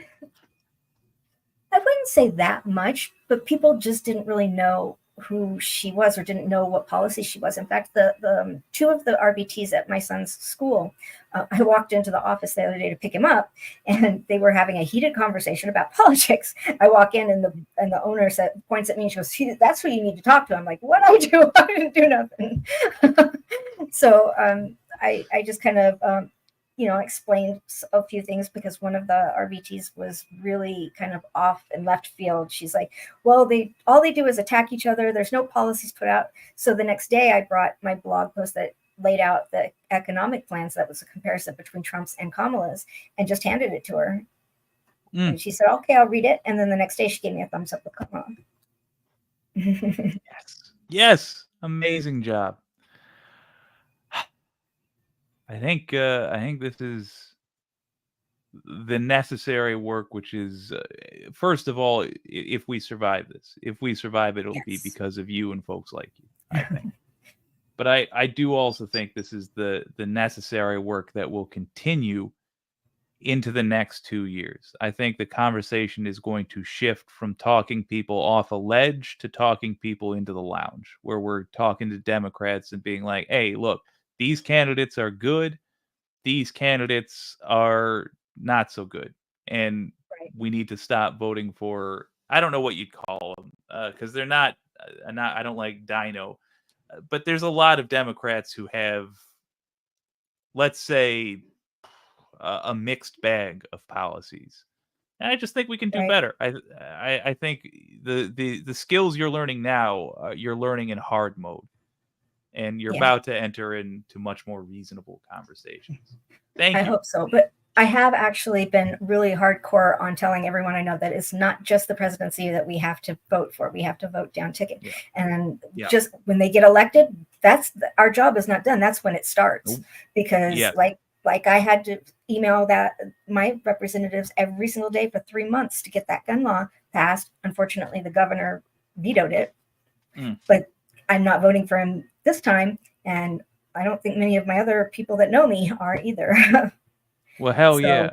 wouldn't say that much, but people just didn't really know who she was or didn't know what policy she was. In fact, the two of the RBTs at my son's school, I walked into the office the other day to pick him up, and they were having a heated conversation about politics. I walk in, and the owner points at me and she goes, "That's who you need to talk to." I'm like, "What I do? I didn't do nothing." So I just kind of explained a few things, because one of the RBTs was really kind of off in left field. She's like, well, all they do is attack each other. There's no policies put out. So the next day I brought my blog post that laid out the economic plans. That was a comparison between Trump's and Kamala's, and just handed it to her. And she said, okay, I'll read it. And then the next day she gave me a thumbs up with Kamala. Yes. Amazing job. I think this is the necessary work, which is first of all, if we survive this, it'll be because of you and folks like you, I think. But I do also think this is the necessary work that will continue into the next 2 years. I think the conversation is going to shift from talking people off a ledge to talking people into the lounge, where we're talking to Democrats and being like, hey, look, these candidates are good. These candidates are not so good. And we need to stop voting for, I don't know what you'd call them, because they're not, I don't like Dino, but there's a lot of Democrats who have, let's say, a mixed bag of policies. And I just think we can do better. I think the skills you're learning now, you're learning in hard mode. And you're about to enter into much more reasonable conversations. Thank you. I hope so. But I have actually been really hardcore on telling everyone I know that it's not just the presidency that we have to vote for. We have to vote down ticket. And just when they get elected, our job is not done. That's when it starts. Because like I had to email my representatives every single day for 3 months to get that gun law passed. Unfortunately, the governor vetoed it. But I'm not voting for him this time, and I don't think many of my other people that know me are either. Well, hell yeah.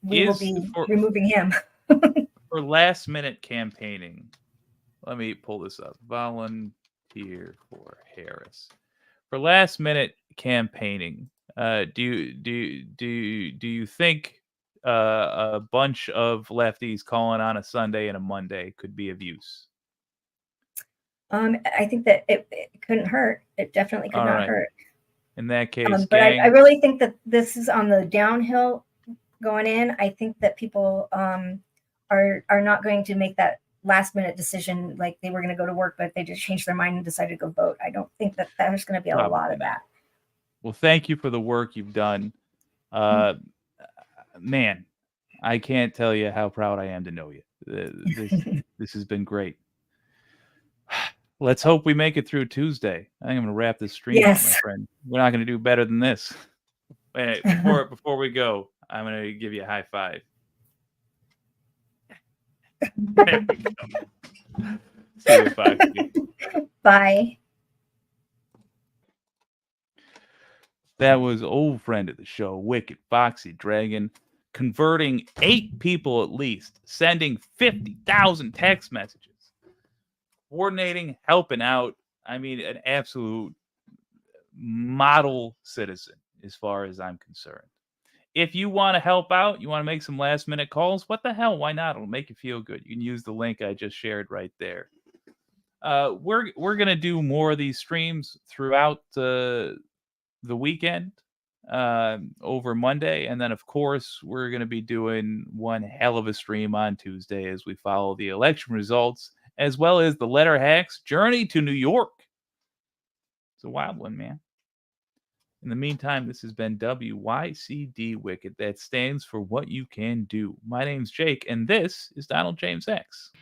We will be removing him. For last minute campaigning, let me pull this up. Volunteer for Harris. For last minute campaigning, do you think a bunch of lefties calling on a Sunday and a Monday could be of use? I think that it couldn't hurt. It definitely could not hurt. In that case, but I really think that this is on the downhill going in. I think that people are not going to make that last minute decision like they were going to go to work, but they just changed their mind and decided to go vote. I don't think that there's going to be a lot of that. Well, thank you for the work you've done. Man, I can't tell you how proud I am to know you. This has been great. Let's hope we make it through Tuesday. I think I'm going to wrap this stream up, my Yes. friend. We're not going to do better than this. Wait, before we go, I'm going to give you a high five. There we go. See you, Foxy. Bye. That was old friend of the show, Wicked Foxy Dragon, converting 8 people at least, sending 50,000 text messages, coordinating, helping out. I mean, an absolute model citizen as far as I'm concerned. If you want to help out, you want to make some last minute calls, what the hell? Why not? It'll make you feel good. You can use the link I just shared right there. We're gonna do more of these streams throughout the weekend, over Monday, and then of course we're gonna be doing one hell of a stream on Tuesday as we follow the election results, as well as the letter hack's journey to New York. It's a wild one, man. In the meantime, this has been WYCD Wicked. That stands for What You Can Do. My name's Jake, and this is Donald James X.